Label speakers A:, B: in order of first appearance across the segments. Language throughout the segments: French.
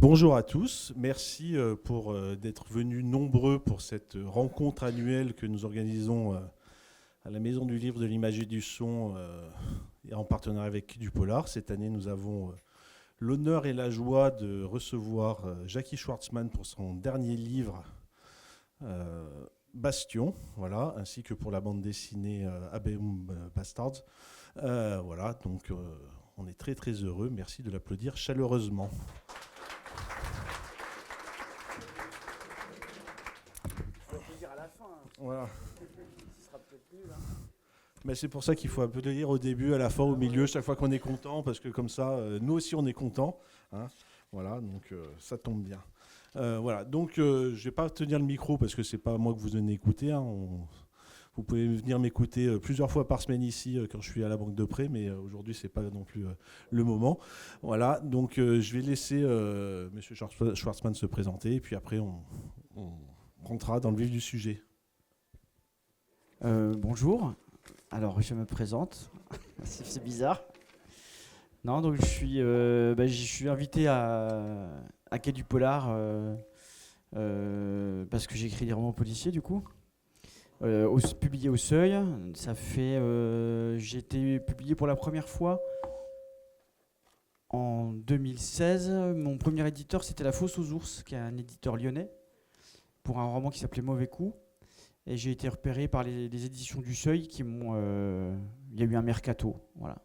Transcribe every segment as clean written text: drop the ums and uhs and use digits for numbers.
A: Bonjour à tous, merci pour d'être venus nombreux pour cette rencontre annuelle que nous organisons à la Maison du Livre, de l'Image et du Son et en partenariat avec du Polar. Cette année, nous avons l'honneur et la joie de recevoir Jackie Schwartzman pour son dernier livre Bastion, voilà, ainsi que pour la bande dessinée Abeum Bastards. Voilà, donc on est très très heureux, merci de l'applaudir chaleureusement. Voilà.
B: Ce sera peut-être nul, hein.
A: Mais c'est pour ça qu'il faut un peu lire au début, à la fin, au milieu, chaque fois qu'on est content, parce que comme ça, nous aussi on est content. Hein. Voilà, donc ça tombe bien. Voilà, donc je vais pas tenir le micro parce que c'est pas moi que vous venez écouter. Hein. Vous pouvez venir m'écouter plusieurs fois par semaine ici quand je suis à la Banque de Prêt, mais aujourd'hui c'est pas non plus le moment. Voilà, donc je vais laisser Monsieur Schwartzman se présenter et puis après on rentrera dans le vif du sujet.
B: Bonjour, alors je me présente, c'est bizarre. Non, donc je suis invité à Quai du Polar parce que j'écris des romans policiers du coup, publié au Seuil. Ça fait, j'ai été publié pour la première fois en 2016. Mon premier éditeur c'était La Fosse aux Ours, qui est un éditeur lyonnais, pour un roman qui s'appelait Mauvais Coup. Et j'ai été repéré par les éditions du Seuil qui m'ont... il y a eu un mercato, voilà.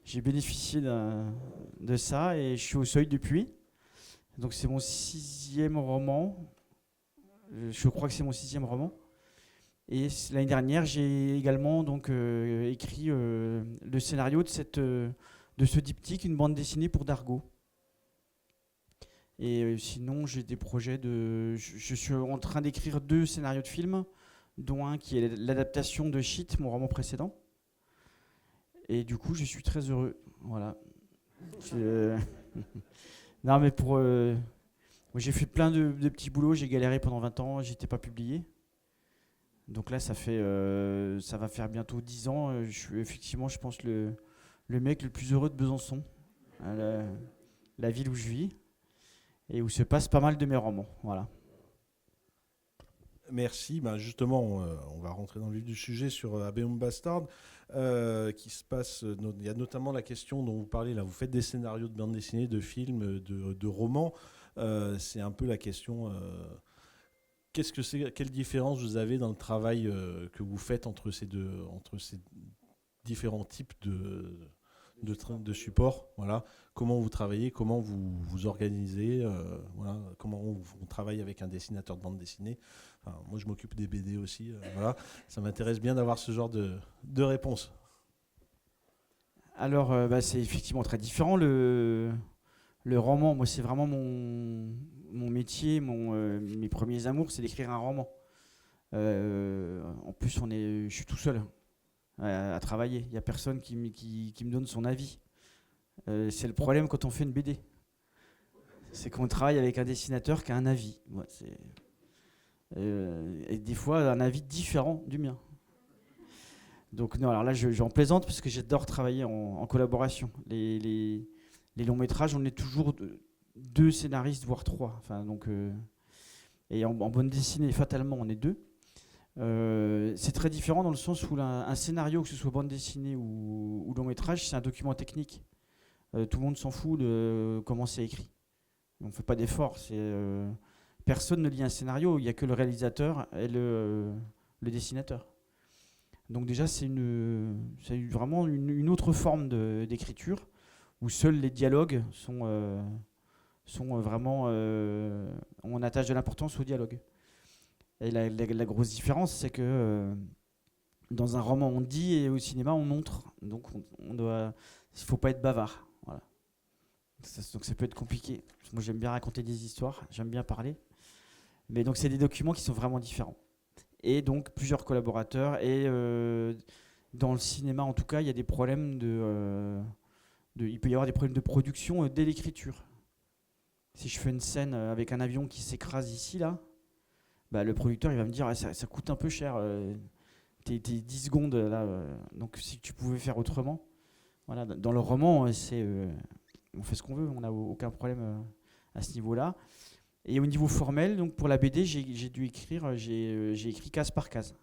B: J'ai bénéficié de ça et je suis au Seuil depuis. Donc c'est mon 6e roman. Je crois que c'est mon 6e roman. Et l'année dernière, j'ai également donc, écrit le scénario de ce diptyque, une bande dessinée pour Dargaud. Et sinon, j'ai des projets de... Je suis en train d'écrire 2 scénarios de films, dont un qui est l'adaptation de Shit, mon roman précédent. Et du coup, je suis très heureux. Voilà. Non, mais moi, j'ai fait plein de petits boulots, j'ai galéré pendant 20 ans, j'étais pas publié. Donc là, ça va faire bientôt 10 ans. Je suis effectivement, je pense, le mec le plus heureux de Besançon, la ville où je vis. Et où se passe pas mal de mes romans. Voilà.
A: Merci. Ben justement, on va rentrer dans le vif du sujet sur Abeum Bastard. Qui se passe. Il y a notamment la question dont vous parlez là. Vous faites des scénarios de bande dessinée, de films, de romans. C'est un peu la question. Qu'est-ce que c'est ? Quelle différence vous avez dans le travail que vous faites entre ces différents types de support, voilà. Comment vous travaillez, comment vous vous organisez, voilà. Comment on travaille avec un dessinateur de bande dessinée. Enfin, moi, je m'occupe des BD aussi, voilà. Ça m'intéresse bien d'avoir ce genre de réponse.
B: Alors, c'est effectivement très différent. Le roman, moi, c'est vraiment mon métier, mes premiers amours, c'est d'écrire un roman. En plus, je suis tout seul à travailler. Il n'y a personne qui me donne son avis. C'est le problème quand on fait une BD. C'est qu'on travaille avec un dessinateur qui a un avis. Ouais, et des fois, un avis différent du mien. Donc, non, alors là, j'en plaisante parce que j'adore travailler en collaboration. Les longs métrages, on est toujours 2 scénaristes, voire 3. Enfin, donc, et en bande dessinée, fatalement, on est 2. C'est très différent dans le sens où un scénario, que ce soit bande dessinée ou long métrage, c'est un document technique. Tout le monde s'en fout de comment c'est écrit. On ne fait pas d'effort. Personne ne lit un scénario, il n'y a que le réalisateur et le dessinateur. Donc déjà, c'est vraiment une autre forme d'écriture où seuls les dialogues sont vraiment... on attache de l'importance au dialogue. Et la grosse différence, c'est que dans un roman, on dit et au cinéma, on montre. Donc, il ne faut pas être bavard. Voilà. Donc, ça peut être compliqué. Moi, j'aime bien raconter des histoires, j'aime bien parler. Mais donc, c'est des documents qui sont vraiment différents. Et donc, plusieurs collaborateurs. Et dans le cinéma, en tout cas, il y a des problèmes il peut y avoir des problèmes de production dès l'écriture. Si je fais une scène avec un avion qui s'écrase ici, là, bah, le producteur il va me dire ça coûte un peu cher, tes 10 secondes là, donc si tu pouvais faire autrement. Voilà, dans le roman, on fait ce qu'on veut, on n'a aucun problème à ce niveau-là. Et au niveau formel, donc pour la BD, j'ai dû écrire, j'ai écrit case par case.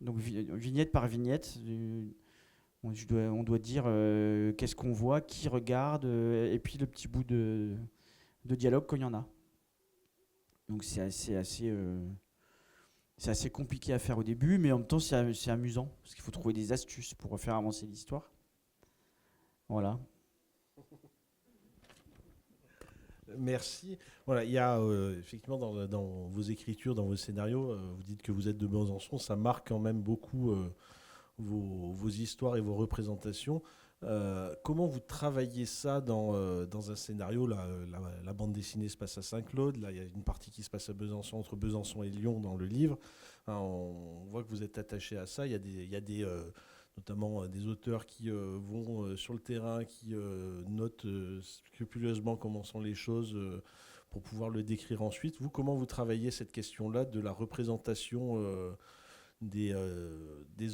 B: Donc vignette par vignette, on doit dire qu'est-ce qu'on voit, qui regarde, et puis le petit bout de dialogue quand il y en a. Donc c'est assez compliqué à faire au début, mais en même temps c'est amusant, parce qu'il faut trouver des astuces pour faire avancer l'histoire. Voilà.
A: Merci. Voilà, il y a effectivement dans vos écritures, dans vos scénarios, vous dites que vous êtes de Besançon, ça marque quand même beaucoup vos histoires et vos représentations. Comment vous travaillez ça dans un scénario? La bande dessinée se passe à Saint-Claude, là il y a une partie qui se passe à Besançon, entre Besançon et Lyon dans le livre. Hein, on voit que vous êtes attaché à ça. Il y a notamment des auteurs qui vont sur le terrain, qui notent scrupuleusement comment sont les choses pour pouvoir le décrire ensuite. Vous, comment vous travaillez cette question-là de la représentation des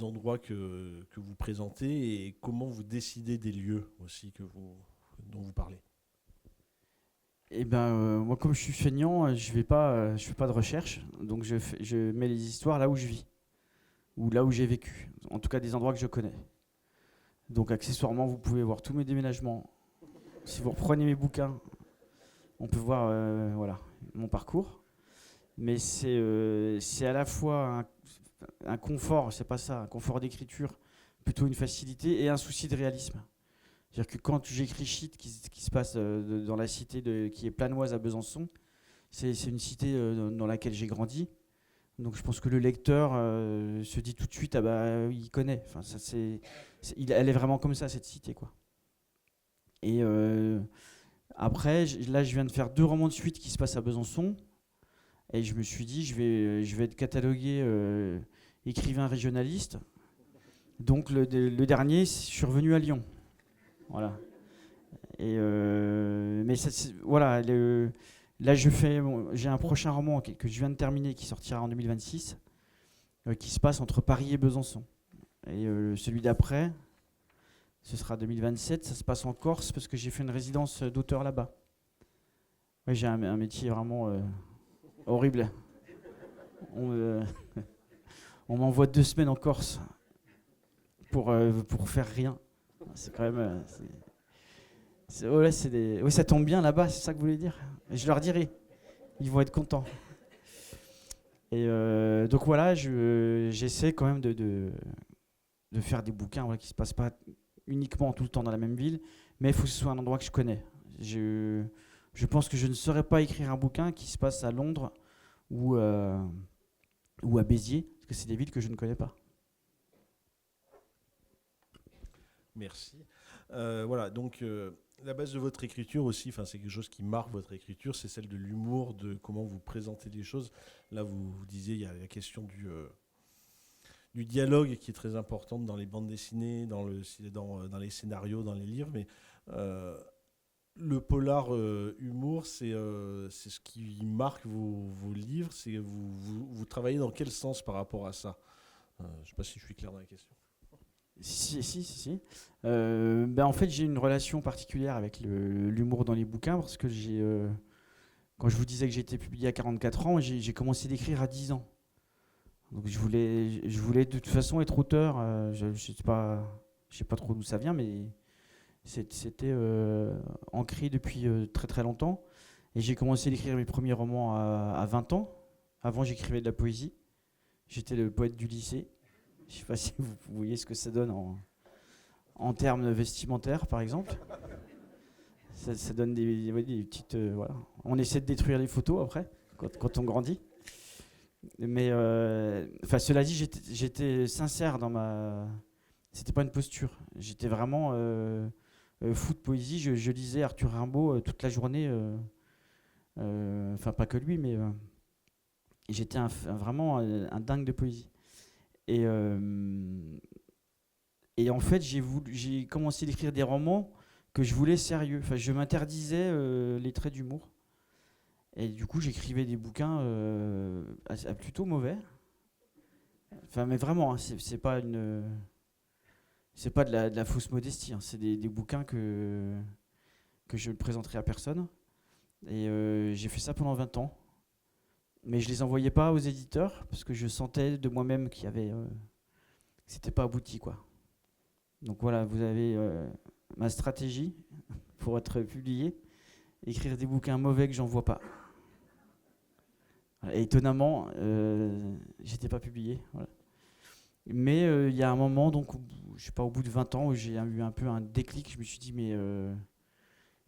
A: endroits que vous présentez, et comment vous décidez des lieux aussi dont vous parlez?
B: Et ben moi comme je suis feignant, je fais pas de recherche, donc je mets les histoires là où je vis ou là où j'ai vécu, en tout cas des endroits que je connais. Donc accessoirement, vous pouvez voir tous mes déménagements. Si vous reprenez mes bouquins, on peut voir voilà, mon parcours. Mais c'est à la fois un confort, c'est pas ça, un confort d'écriture, plutôt une facilité et un souci de réalisme. C'est-à-dire que quand j'écris Shit, qui se passe dans la cité qui est Planoise à Besançon, c'est une cité dans laquelle j'ai grandi. Donc je pense que le lecteur se dit tout de suite, ah bah il connaît. Enfin, elle est vraiment comme ça, cette cité, quoi. Et après, là je viens de faire 2 romans de suite qui se passent à Besançon. Et je me suis dit, je vais être catalogué écrivain régionaliste. Donc le dernier, je suis revenu à Lyon. Voilà. Et mais voilà, là j'ai un prochain roman que je viens de terminer qui sortira en 2026, qui se passe entre Paris et Besançon. Et celui d'après, ce sera 2027, ça se passe en Corse parce que j'ai fait une résidence d'auteur là-bas. Ouais, j'ai un métier vraiment horrible. On m'envoie 2 semaines en Corse pour faire rien. C'est quand même... ça tombe bien là-bas, c'est ça que vous voulez dire? Je leur dirai, ils vont être contents. Et donc voilà, j'essaie quand même de faire des bouquins qui ne se passent pas uniquement tout le temps dans la même ville, mais il faut que ce soit un endroit que je connais. Je pense que je ne saurais pas écrire un bouquin qui se passe à Londres ou à Béziers, parce que c'est des villes que je ne connais pas.
A: Merci. Voilà, donc la base de votre écriture aussi, c'est quelque chose qui marque votre écriture, c'est celle de l'humour, de comment vous présentez les choses. Là, vous disiez, il y a la question du dialogue qui est très importante dans les bandes dessinées, dans les scénarios, dans les livres, mais le polar humour, c'est ce qui marque vos livres. Vous travaillez dans quel sens par rapport à ça? Je ne sais pas si je suis clair dans la question.
B: Si. En fait, j'ai une relation particulière avec l'humour dans les bouquins parce que quand je vous disais que j'ai été publié à 44 ans, j'ai commencé d'écrire à 10 ans. Donc je voulais de toute façon être auteur. Je ne sais pas trop d'où ça vient, mais c'était ancré depuis très très longtemps. Et j'ai commencé à écrire mes premiers romans à 20 ans. Avant, j'écrivais de la poésie. J'étais le poète du lycée. Je ne sais pas si vous voyez ce que ça donne en termes vestimentaires, par exemple. Ça donne des petites... voilà. On essaie de détruire les photos après, quand on grandit. Mais cela dit, j'étais sincère dans ma... C'était pas une posture. J'étais vraiment fou de poésie. Je lisais Arthur Rimbaud toute la journée. Pas que lui, mais j'étais vraiment un dingue de poésie. Et en fait, j'ai commencé à écrire des romans que je voulais sérieux. Enfin, je m'interdisais les traits d'humour. Et du coup, j'écrivais des bouquins plutôt mauvais. Enfin, mais vraiment, hein, c'est pas de la fausse modestie. Hein. C'est des bouquins que que je ne présenterai à personne. Et j'ai fait ça pendant 20 ans. Mais je ne les envoyais pas aux éditeurs parce que je sentais de moi-même que c'était pas abouti, quoi. Donc voilà, vous avez ma stratégie pour être publié. Écrire des bouquins mauvais que j'envoie pas. Et étonnamment, j'étais pas publié. Voilà. Mais il y a un moment, donc, je sais pas, au bout de 20 ans, où j'ai eu un peu un déclic. Je me suis dit, mais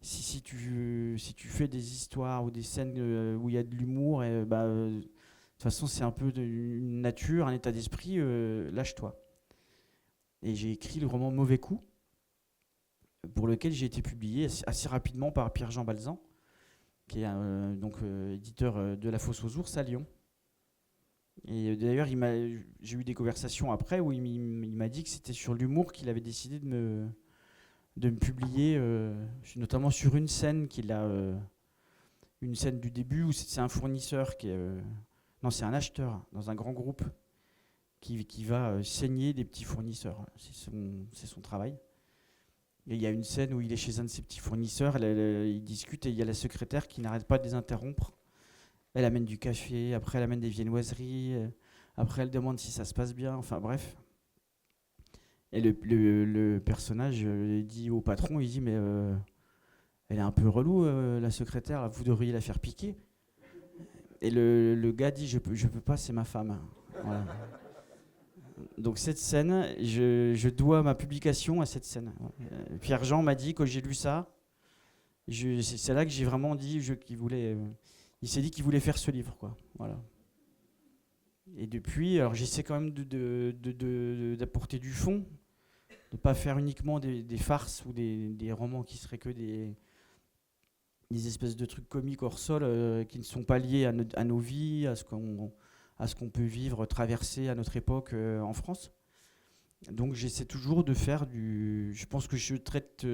B: si tu fais des histoires ou des scènes où il y a de l'humour, de toute façon, c'est un peu une nature, un état d'esprit, lâche-toi. Et j'ai écrit le roman Mauvais Coup, pour lequel j'ai été publié assez rapidement par Pierre-Jean Balzan, qui est éditeur de La Fosse aux Ours à Lyon. Et d'ailleurs, j'ai eu des conversations après où il m'a dit que c'était sur l'humour qu'il avait décidé de me publier, notamment sur une scène une scène du début où c'est un fournisseur non, c'est un acheteur dans un grand groupe qui va saigner des petits fournisseurs. C'est son travail. Et il y a une scène où il est chez un de ses petits fournisseurs, il discute et il y a la secrétaire qui n'arrête pas de les interrompre. Elle amène du café, après elle amène des viennoiseries, après elle demande si ça se passe bien, enfin bref. Et le personnage dit au patron, il dit mais elle est un peu relou la secrétaire, vous devriez la faire piquer. Et le gars dit je peux pas, c'est ma femme. Voilà. Donc cette scène, je dois ma publication à cette scène. Pierre-Jean m'a dit quand j'ai lu ça, c'est là que j'ai vraiment dit qu'il voulait. Il s'est dit qu'il voulait faire ce livre, quoi. Voilà. Et depuis, alors j'essaie quand même d'apporter du fond, de ne pas faire uniquement des farces ou des romans qui seraient que des espèces de trucs comiques hors sol qui ne sont pas liés à nos vies, à ce qu'on peut vivre, traverser à notre époque en France. Donc j'essaie toujours de faire je pense que je traite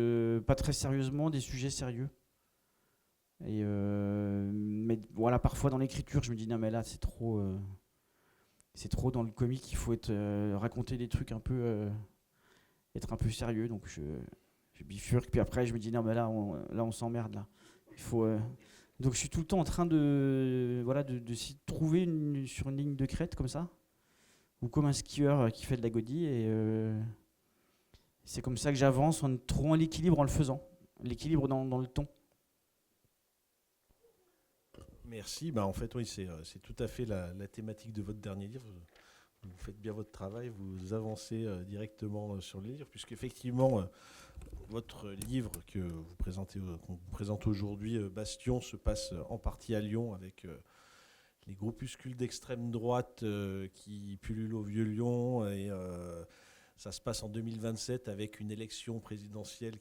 B: pas très sérieusement des sujets sérieux. Mais voilà, parfois dans l'écriture, je me dis non mais là c'est trop dans le comique, il faut raconter des trucs un peu être un peu sérieux, donc je bifurque, puis après je me dis non mais là on s'emmerde là. Il faut donc je suis tout le temps en train de trouver sur une ligne de crête comme ça, ou comme un skieur qui fait de la godille, et c'est comme ça que j'avance en trouvant l'équilibre en le faisant, l'équilibre dans le ton.
A: Merci. En fait, oui, c'est tout à fait la thématique de votre dernier livre. Vous faites bien votre travail, vous avancez directement sur le livre, puisqu'effectivement, votre livre qu'on vous présente aujourd'hui, Bastion, se passe en partie à Lyon, avec les groupuscules d'extrême droite qui pullulent au Vieux-Lyon. Et ça se passe en 2027 avec une élection présidentielle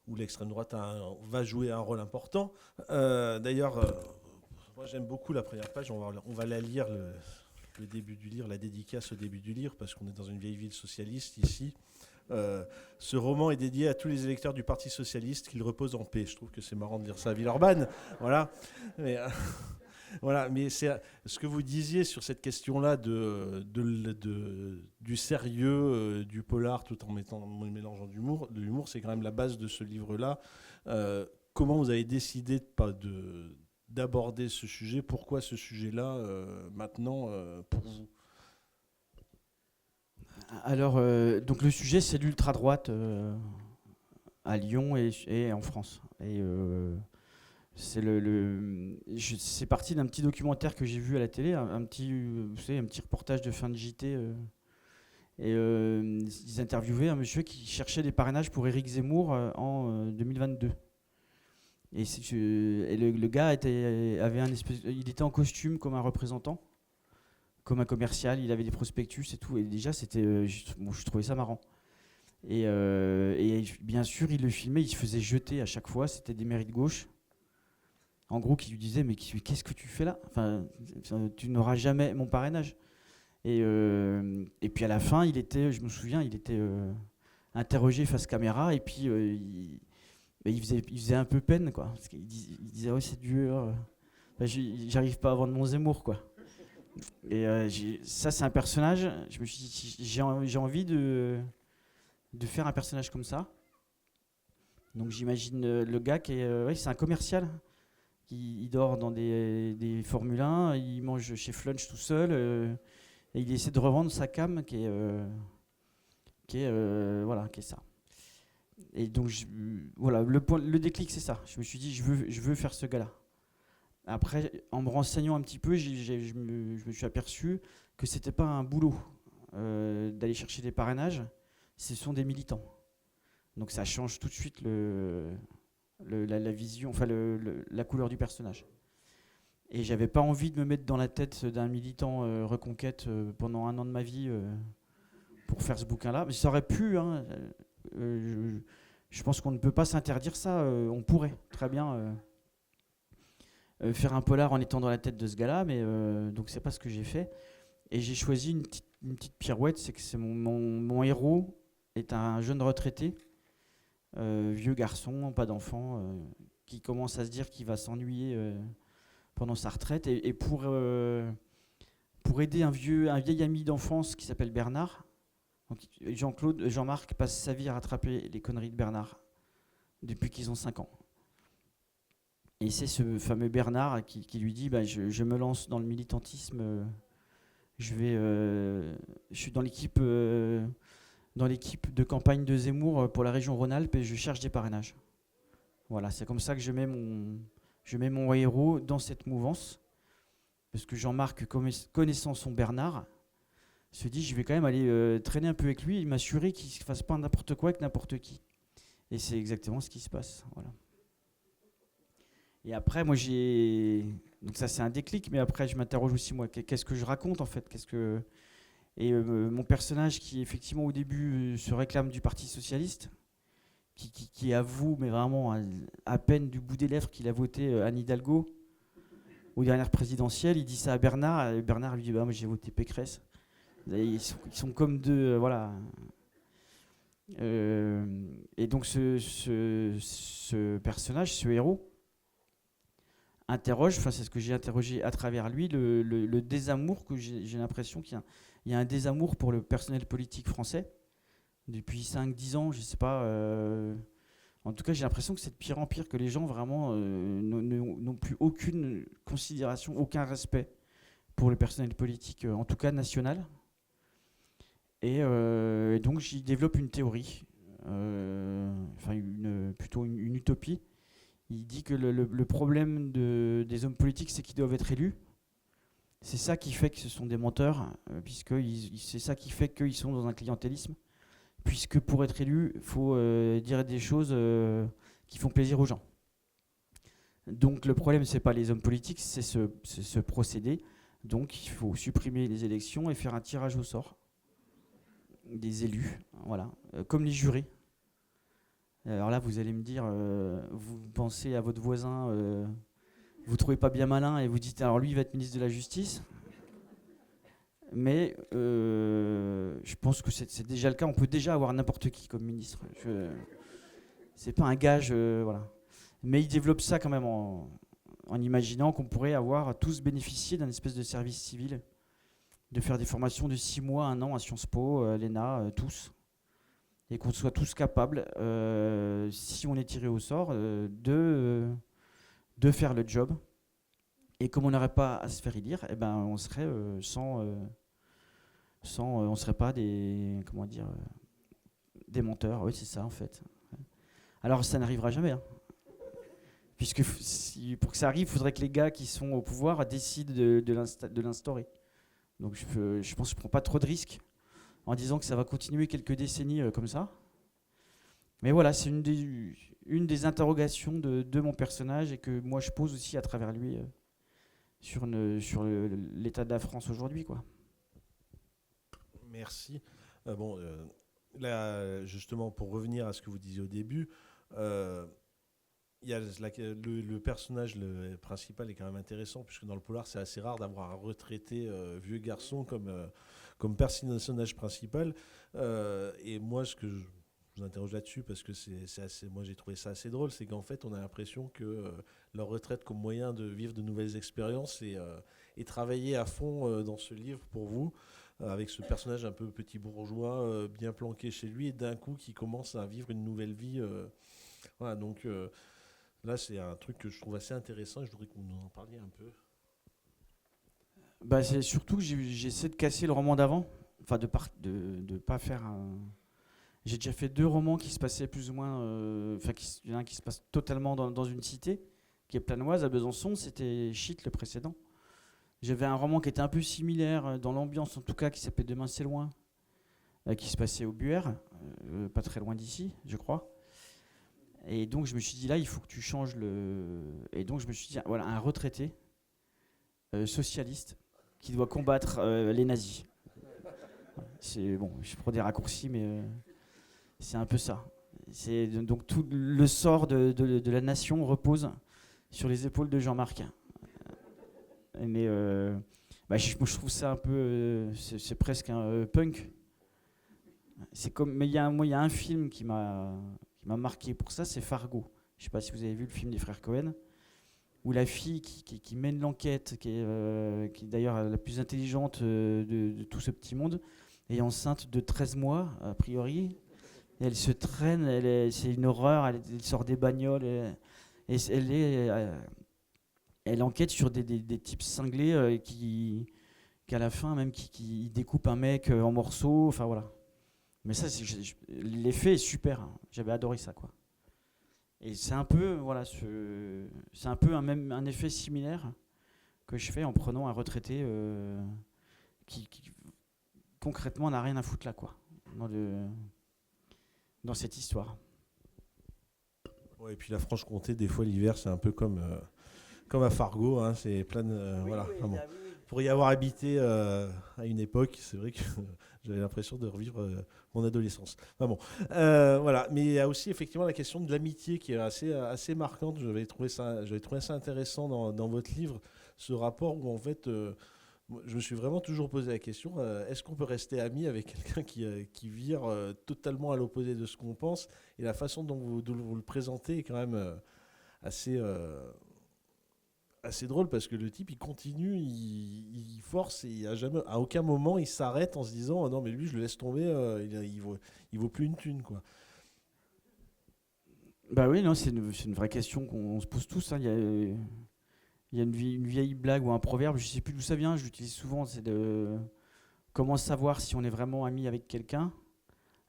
A: où l'extrême droite va jouer un rôle important. D'ailleurs, moi j'aime beaucoup la première page, on va la lire, le début du livre, la dédicace au début du livre, parce qu'on est dans une vieille ville socialiste ici. Ce roman est dédié à tous les électeurs du Parti socialiste, qu'ils reposent en paix. Je trouve que c'est marrant de lire ça à Villeurbanne. Voilà. Mais c'est ce que vous disiez sur cette question-là du sérieux du polar, tout en mélangeant de l'humour, c'est quand même la base de ce livre-là. Comment vous avez décidé d'aborder ce sujet? Pourquoi ce sujet-là maintenant pour vous?
B: Alors, donc le sujet, c'est l'ultra-droite à Lyon et en France. Et c'est parti d'un petit documentaire que j'ai vu à la télé, un petit reportage de fin de JT. Ils interviewaient un monsieur qui cherchait des parrainages pour Éric Zemmour en 2022. Et le gars il était en costume comme un représentant, comme un commercial, il avait des prospectus et tout. Et déjà, je trouvais ça marrant. Et bien sûr, il le filmait, il se faisait jeter à chaque fois. C'était des mairies de gauche, en gros, qui lui disaient mais qu'est-ce que tu fais là? Enfin, tu n'auras jamais mon parrainage. Et puis à la fin, je me souviens, il était interrogé face caméra, et puis il faisait un peu peine, quoi. Parce qu'il disait ouais, c'est dur. J'arrive pas à vendre mon Zemmour, quoi. Et ça, c'est un personnage. Je me suis dit, j'ai envie de faire un personnage comme ça. Donc j'imagine le gars qui est, ouais, c'est un commercial. Il dort dans des Formule 1, il mange chez Flunch tout seul, et il essaie de revendre sa cam voilà, qui est ça. Et donc voilà, le déclic c'est ça. Je me suis dit je veux faire ce gars-là. Après, en me renseignant un petit peu, je me suis aperçu que c'était pas un boulot d'aller chercher des parrainages, ce sont des militants. Donc ça change tout de suite la vision, enfin la couleur du personnage. Et j'avais pas envie de me mettre dans la tête d'un militant Reconquête pendant 1 an de ma vie pour faire ce bouquin-là. Mais ça aurait pu, hein, je pense qu'on ne peut pas s'interdire ça. On pourrait très bien faire un polar en étant dans la tête de ce gars-là, mais donc c'est pas ce que j'ai fait. Et j'ai choisi une petite pirouette, c'est que mon héros est un jeune retraité, vieux garçon, pas d'enfant, qui commence à se dire qu'il va s'ennuyer pendant sa retraite. Et pour aider un vieil ami d'enfance qui s'appelle Bernard, donc Jean-Marc passe sa vie à rattraper les conneries de Bernard depuis qu'ils ont 5 ans. Et c'est ce fameux Bernard qui lui dit je me lance dans le militantisme, je suis dans l'équipe de campagne de Zemmour pour la région Rhône-Alpes et je cherche des parrainages. Voilà, c'est comme ça que je mets mon héros dans cette mouvance. Parce que Jean-Marc, connaissant son Bernard, se dit je vais quand même aller traîner un peu avec lui et m'assurer qu'il ne fasse pas n'importe quoi avec n'importe qui. Et c'est exactement ce qui se passe. Voilà. Et après, moi donc ça c'est un déclic, mais après je m'interroge aussi moi, qu'est-ce que je raconte en fait, Et mon personnage qui effectivement au début se réclame du Parti Socialiste, qui avoue, mais vraiment à peine du bout des lèvres, qu'il a voté Anne Hidalgo aux dernières présidentielles, il dit ça à Bernard, et Bernard lui dit moi j'ai voté Pécresse. Ils sont comme deux, voilà. Et donc ce personnage, ce héros, interroge, enfin c'est ce que j'ai interrogé à travers lui, le désamour que j'ai l'impression qu'il y a un désamour pour le personnel politique français depuis 5-10 ans, je sais pas. En tout cas, j'ai l'impression que c'est de pire en pire, que les gens vraiment n'ont plus aucune considération, aucun respect pour le personnel politique, en tout cas national. Et donc j'y développe une théorie, plutôt une utopie. Il dit que le problème des hommes politiques, c'est qu'ils doivent être élus. C'est ça qui fait que ce sont des menteurs, puisque c'est ça qui fait qu'ils sont dans un clientélisme. Puisque pour être élu, il faut dire des choses qui font plaisir aux gens. Donc le problème, ce n'est pas les hommes politiques, c'est ce procédé. Donc il faut supprimer les élections et faire un tirage au sort des élus, voilà, comme les jurés. Alors là, vous allez me dire, vous pensez à votre voisin, vous ne trouvez pas bien malin et vous dites, alors lui, il va être ministre de la Justice. Mais je pense que c'est déjà le cas. On peut déjà avoir n'importe qui comme ministre. C'est pas un gage, voilà. Mais il développe ça quand même en imaginant qu'on pourrait avoir tous bénéficier d'un espèce de service civil, de faire des formations de 6 mois, 1 an à Sciences Po, à l'ENA, tous. Et qu'on soit tous capables, si on est tiré au sort, de faire le job. Et comme on n'aurait pas à se faire élire, eh ben, on serait on serait pas des menteurs. Oui, c'est ça en fait. Alors ça n'arrivera jamais, hein. Puisque pour que ça arrive, il faudrait que les gars qui sont au pouvoir décident de l'instaurer. Donc je pense que je ne prends pas trop de risques en disant que ça va continuer quelques décennies comme ça. Mais voilà, c'est une des interrogations de mon personnage et que moi je pose aussi à travers lui sur l'état de la France aujourd'hui, quoi.
A: Merci. Là, justement, pour revenir à ce que vous disiez au début, il y a le personnage principal est quand même intéressant, puisque dans le polar, c'est assez rare d'avoir un retraité vieux garçon comme personnage principal. Et moi, ce que je vous interroge là-dessus, parce que moi j'ai trouvé ça assez drôle, c'est qu'en fait, on a l'impression que leur retraite comme moyen de vivre de nouvelles expériences et travailler à fond dans ce livre pour vous, avec ce personnage un peu petit bourgeois, bien planqué chez lui, et d'un coup qui commence à vivre une nouvelle vie Voilà, donc là, c'est un truc que je trouve assez intéressant et je voudrais que vous nous en parliez un peu.
B: Bah, c'est surtout que j'essaie de casser le roman d'avant, enfin de pas faire un... J'ai déjà fait 2 romans qui se passaient plus ou moins, enfin il y en a un qui se passe totalement dans une cité, qui est planoise à Besançon, c'était Shit le précédent. J'avais un roman qui était un peu similaire dans l'ambiance en tout cas, qui s'appelait Demain c'est loin, qui se passait au Buer, pas très loin d'ici, je crois. Et donc je me suis dit là, il faut que tu changes le... Et donc je me suis dit, voilà, un retraité socialiste qui doit combattre les nazis. C'est bon, je prends des raccourcis, mais c'est un peu ça. Donc tout le sort de la nation repose sur les épaules de Jean-Marc. Mais bah, moi, je trouve ça un peu, c'est presque un punk. C'est comme, mais il y a un film qui m'a marqué pour ça, c'est Fargo. Je sais pas si vous avez vu le film des frères Cohen, où la fille qui mène l'enquête, qui est d'ailleurs la plus intelligente de tout ce petit monde, est enceinte de 13 mois, a priori. Et elle se traîne, c'est une horreur, elle sort des bagnoles, et elle enquête sur des types cinglés qu'à la fin même qui découpent un mec en morceaux, enfin voilà. Mais ça, l'effet est super, hein. J'avais adoré ça, quoi. Et c'est un peu, voilà, c'est un peu un effet similaire que je fais en prenant un retraité qui concrètement n'a rien à foutre là, quoi, dans cette histoire.
A: Ouais, et puis la Franche-Comté, des fois l'hiver, c'est un peu comme à Fargo, hein, c'est plein de... voilà.
B: Oui,
A: Vraiment.
B: oui.
A: Pour y avoir habité à une époque, c'est vrai que j'avais l'impression de revivre mon adolescence. Enfin bon, voilà. Mais il y a aussi effectivement la question de l'amitié qui est assez marquante. J'avais trouvé ça intéressant dans votre livre, ce rapport où en fait, je me suis vraiment toujours posé la question, est-ce qu'on peut rester ami avec quelqu'un qui vire totalement à l'opposé de ce qu'on pense? Et la façon dont vous le présentez est quand même assez... assez drôle parce que le type il continue, il force et à aucun moment il s'arrête en se disant oh non mais lui je le laisse tomber, il vaut plus une thune quoi.
B: Bah oui, non, c'est une vraie question qu'on se pose tous, hein. Il y a une vieille blague ou un proverbe, je sais plus d'où ça vient, je l'utilise souvent, c'est de comment savoir si on est vraiment ami avec quelqu'un.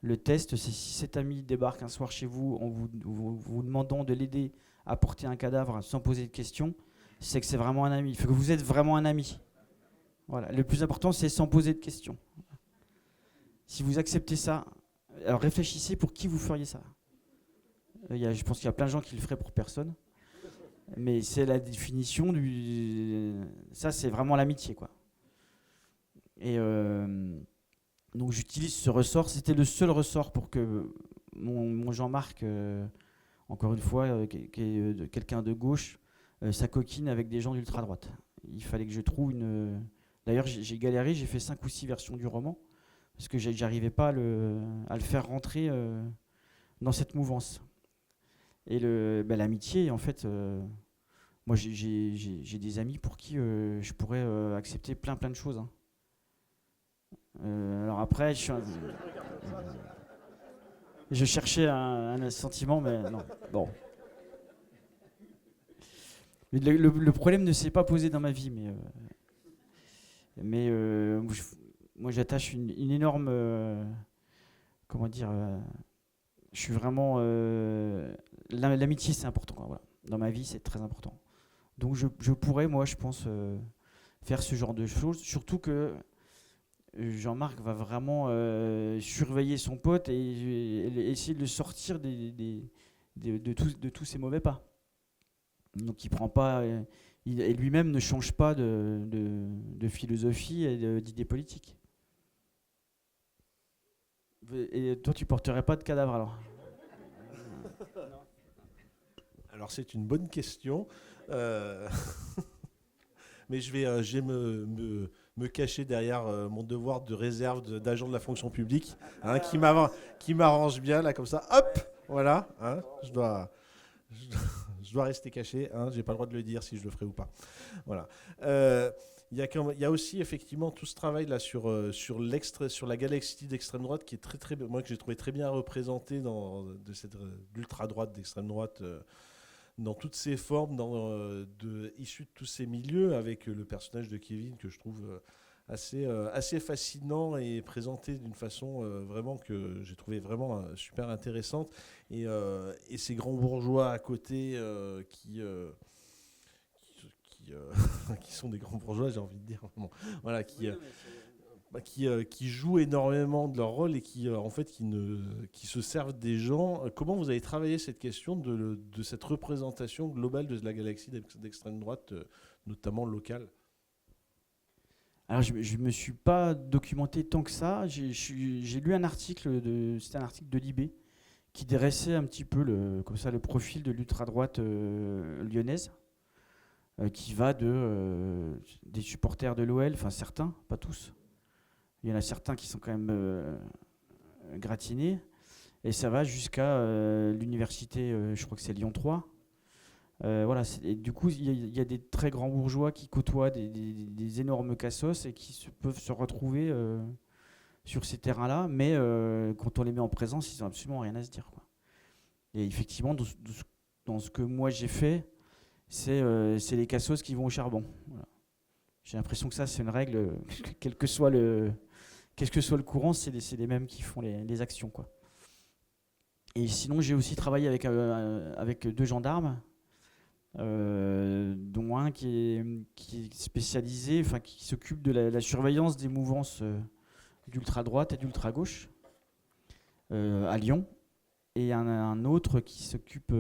B: Le test, c'est si cet ami débarque un soir chez vous en vous demandant de l'aider à porter un cadavre sans poser de questions, c'est que c'est vraiment un ami. Il faut que vous êtes vraiment un ami. Voilà. Le plus important, c'est sans poser de questions. Si vous acceptez ça, alors réfléchissez pour qui vous feriez ça. Je pense qu'il y a plein de gens qui le feraient pour personne. Mais c'est la définition du... Ça, c'est vraiment l'amitié, quoi. Et donc j'utilise ce ressort. C'était le seul ressort pour que mon Jean-Marc, encore une fois, qui est quelqu'un de gauche, sa coquine avec des gens d'ultra-droite. Il fallait que je trouve une... D'ailleurs, j'ai galéré, j'ai fait 5 ou 6 versions du roman, parce que j'arrivais pas à le faire rentrer dans cette mouvance. Et l'amitié, en fait, moi j'ai des amis pour qui je pourrais accepter plein de choses, hein. Alors après, je cherchais un sentiment, mais non. Bon. Mais le problème ne s'est pas posé dans ma vie, mais moi j'attache une énorme, comment dire, je suis vraiment, l'amitié c'est important, voilà. Dans ma vie c'est très important. Donc je pourrais, moi je pense, faire ce genre de choses, surtout que Jean-Marc va vraiment surveiller son pote et essayer de le sortir de tous ses mauvais pas. Donc il prend pas, et lui-même ne change pas de philosophie et d'idées politiques. Et toi, tu porterais pas de cadavre alors?
A: Alors c'est une bonne question, mais je vais me cacher derrière mon devoir de réserve d'agent de la fonction publique, hein, qui m'arrange bien là comme ça. Hop, voilà, hein, je dois rester caché, hein, j'ai pas le droit de le dire si je le ferai ou pas. Voilà. il y a aussi effectivement tout ce travail là sur la galaxie d'extrême droite qui est moi que j'ai trouvé très bien représenté de cette l'ultra droite d'extrême droite dans toutes ses formes, issu de tous ces milieux, avec le personnage de Kevin que je trouve assez fascinant et présenté d'une façon vraiment que j'ai trouvé vraiment super intéressante. Et ces grands bourgeois à côté qui sont des grands bourgeois, j'ai envie de dire. Bon, voilà, qui jouent énormément de leur rôle et en fait, qui se servent des gens. Comment vous avez travaillé cette question de cette représentation globale de la galaxie d'extrême droite, notamment locale?
B: Alors, je ne me suis pas documenté tant que ça. J'ai lu un article, c'était un article de Libé, qui dressait un petit peu comme ça, le profil de l'ultra-droite lyonnaise, qui va des supporters de l'OL, enfin certains, pas tous. Il y en a certains qui sont quand même gratinés. Et ça va jusqu'à l'université, je crois que c'est Lyon 3. Voilà, et du coup, il y a des très grands bourgeois qui côtoient des énormes cassos et qui peuvent se retrouver sur ces terrains-là, mais quand on les met en présence, ils n'ont absolument rien à se dire, quoi. Et effectivement, dans ce que moi j'ai fait, c'est les cassos qui vont au charbon. Voilà. J'ai l'impression que ça, c'est une règle, quel que soit le courant, c'est les mêmes qui font les actions, quoi. Et sinon, j'ai aussi travaillé avec 2 gendarmes, dont un qui est spécialisé, enfin qui s'occupe de la surveillance des mouvances d'ultra-droite et d'ultra-gauche à Lyon, et un autre qui s'occupe,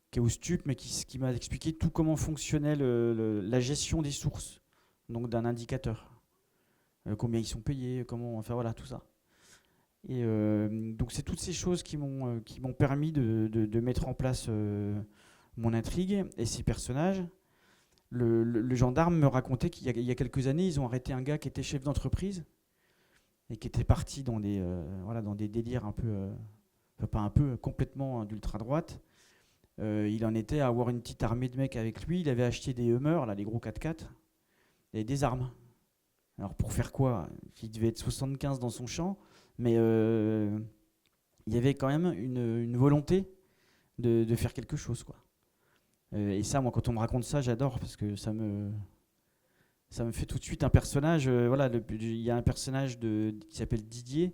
B: qui est au STUP, mais qui m'a expliqué tout comment fonctionnait la gestion des sources, donc d'un indicateur. Combien ils sont payés, enfin voilà, tout ça. Et donc c'est toutes ces choses qui m'ont permis de mettre en place mon intrigue et ces personnages. Le gendarme me racontait qu'il y a quelques années, ils ont arrêté un gars qui était chef d'entreprise et qui était parti dans des délires un peu, enfin pas un peu, complètement d'ultra-droite. Il en était à avoir une petite armée de mecs avec lui. Il avait acheté des Hummers, là, les gros 4x4, et des armes. Alors pour faire quoi? Il devait être 75 dans son champ, mais il y avait quand même une volonté de faire quelque chose, quoi. Et ça, moi, quand on me raconte ça, j'adore, parce que ça me fait tout de suite un personnage. Voilà, il y a un personnage qui s'appelle Didier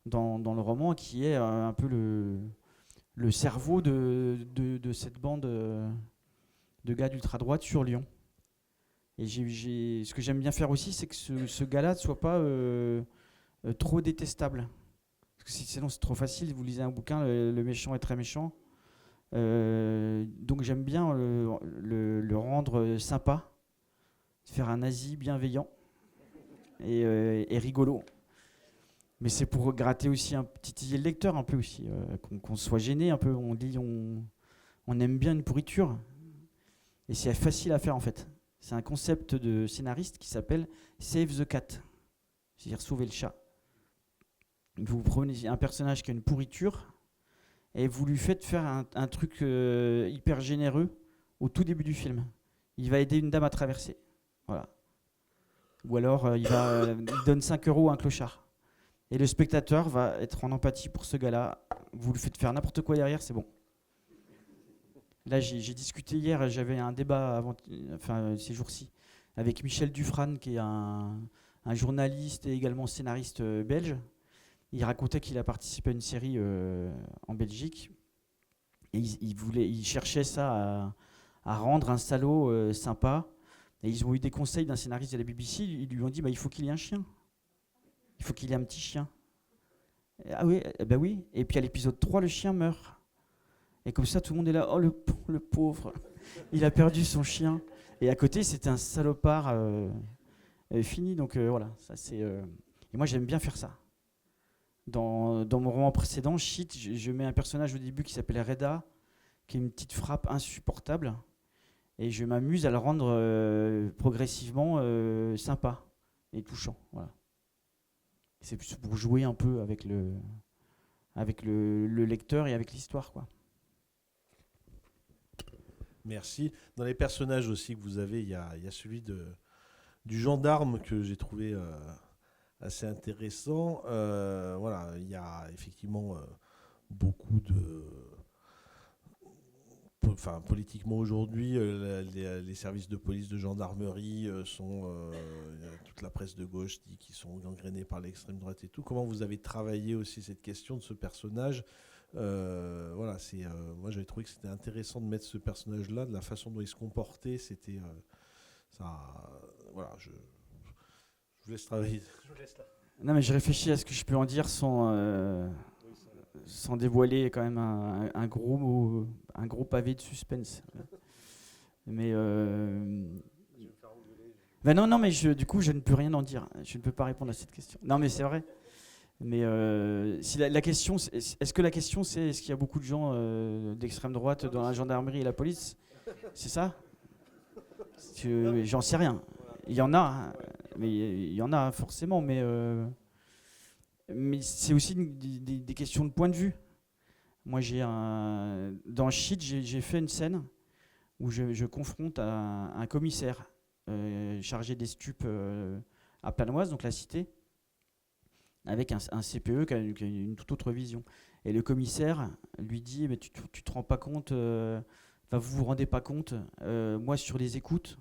B: dans le roman, qui est un peu le cerveau de cette bande de gars d'ultra-droite sur Lyon. Et ce que j'aime bien faire aussi, c'est que ce gars-là ne soit pas trop détestable. Parce que sinon, c'est trop facile. Vous lisez un bouquin, le méchant est très méchant. Donc j'aime bien le rendre sympa, faire un nazi bienveillant et rigolo. Mais c'est pour gratter aussi titiller le lecteur un peu aussi, qu'on soit gêné un peu. On dit on aime bien une pourriture, et c'est facile à faire en fait. C'est un concept de scénariste qui s'appelle Save the Cat, c'est-à-dire sauver le chat. Vous prenez un personnage qui a une pourriture et vous lui faites faire un truc hyper généreux au tout début du film. Il va aider une dame à traverser. Voilà. Ou alors il donne 5 € à un clochard. Et le spectateur va être en empathie pour ce gars-là. Vous lui faites faire n'importe quoi derrière, c'est bon. Là, j'ai discuté hier, j'avais un débat ces jours-ci, avec Michel Dufrane, qui est un journaliste et également scénariste belge. Il racontait qu'il a participé à une série en Belgique, et il cherchait ça à rendre un salaud sympa. Et ils ont eu des conseils d'un scénariste de la BBC. Ils lui ont dit il faut qu'il y ait un chien. Il faut qu'il y ait un petit chien. Ah oui, bah oui. Et puis à l'épisode 3, le chien meurt. Et comme ça, tout le monde est là, oh le pauvre, il a perdu son chien. Et à côté, c'était un salopard fini. Donc voilà, ça c'est. Et moi, j'aime bien faire ça. Dans mon roman précédent, Shit, je mets un personnage au début qui s'appelle Reda, qui est une petite frappe insupportable. Et je m'amuse à le rendre progressivement sympa et touchant. Voilà. C'est pour jouer un peu avec le lecteur et avec l'histoire, quoi.
A: Merci. Dans les personnages aussi que vous avez, il y a celui du gendarme que j'ai trouvé assez intéressant. Voilà, il y a effectivement beaucoup de... Enfin, politiquement aujourd'hui, les services de police, de gendarmerie toute la presse de gauche dit qu'ils sont gangrénés par l'extrême droite et tout. Comment vous avez travaillé aussi cette question de ce personnage? Voilà, moi j'avais trouvé que c'était intéressant de mettre ce personnage-là, de la façon dont il se comportait. C'était ça. Voilà, je vous laisse travailler. Je vous laisse là.
B: Non, mais je réfléchis à ce que je peux en dire sans dévoiler quand même un gros pavé de suspense. Mais ben non, mais du coup, je ne peux rien en dire. Je ne peux pas répondre à cette question. Non, mais c'est vrai. Mais si la question, est-ce que la question c'est est-ce qu'il y a beaucoup de gens d'extrême droite dans la gendarmerie et la police? C'est ça? J'en sais rien. Il y en a, hein, mais il y en a forcément, mais c'est aussi des questions de point de vue. Moi, dans Shit, j'ai fait une scène où je confronte un commissaire chargé des stupes à Planoise, donc la cité, avec un CPE qui a une toute autre vision. Et le commissaire lui dit mais tu te rends pas compte, vous vous rendez pas compte, moi sur les écoutes,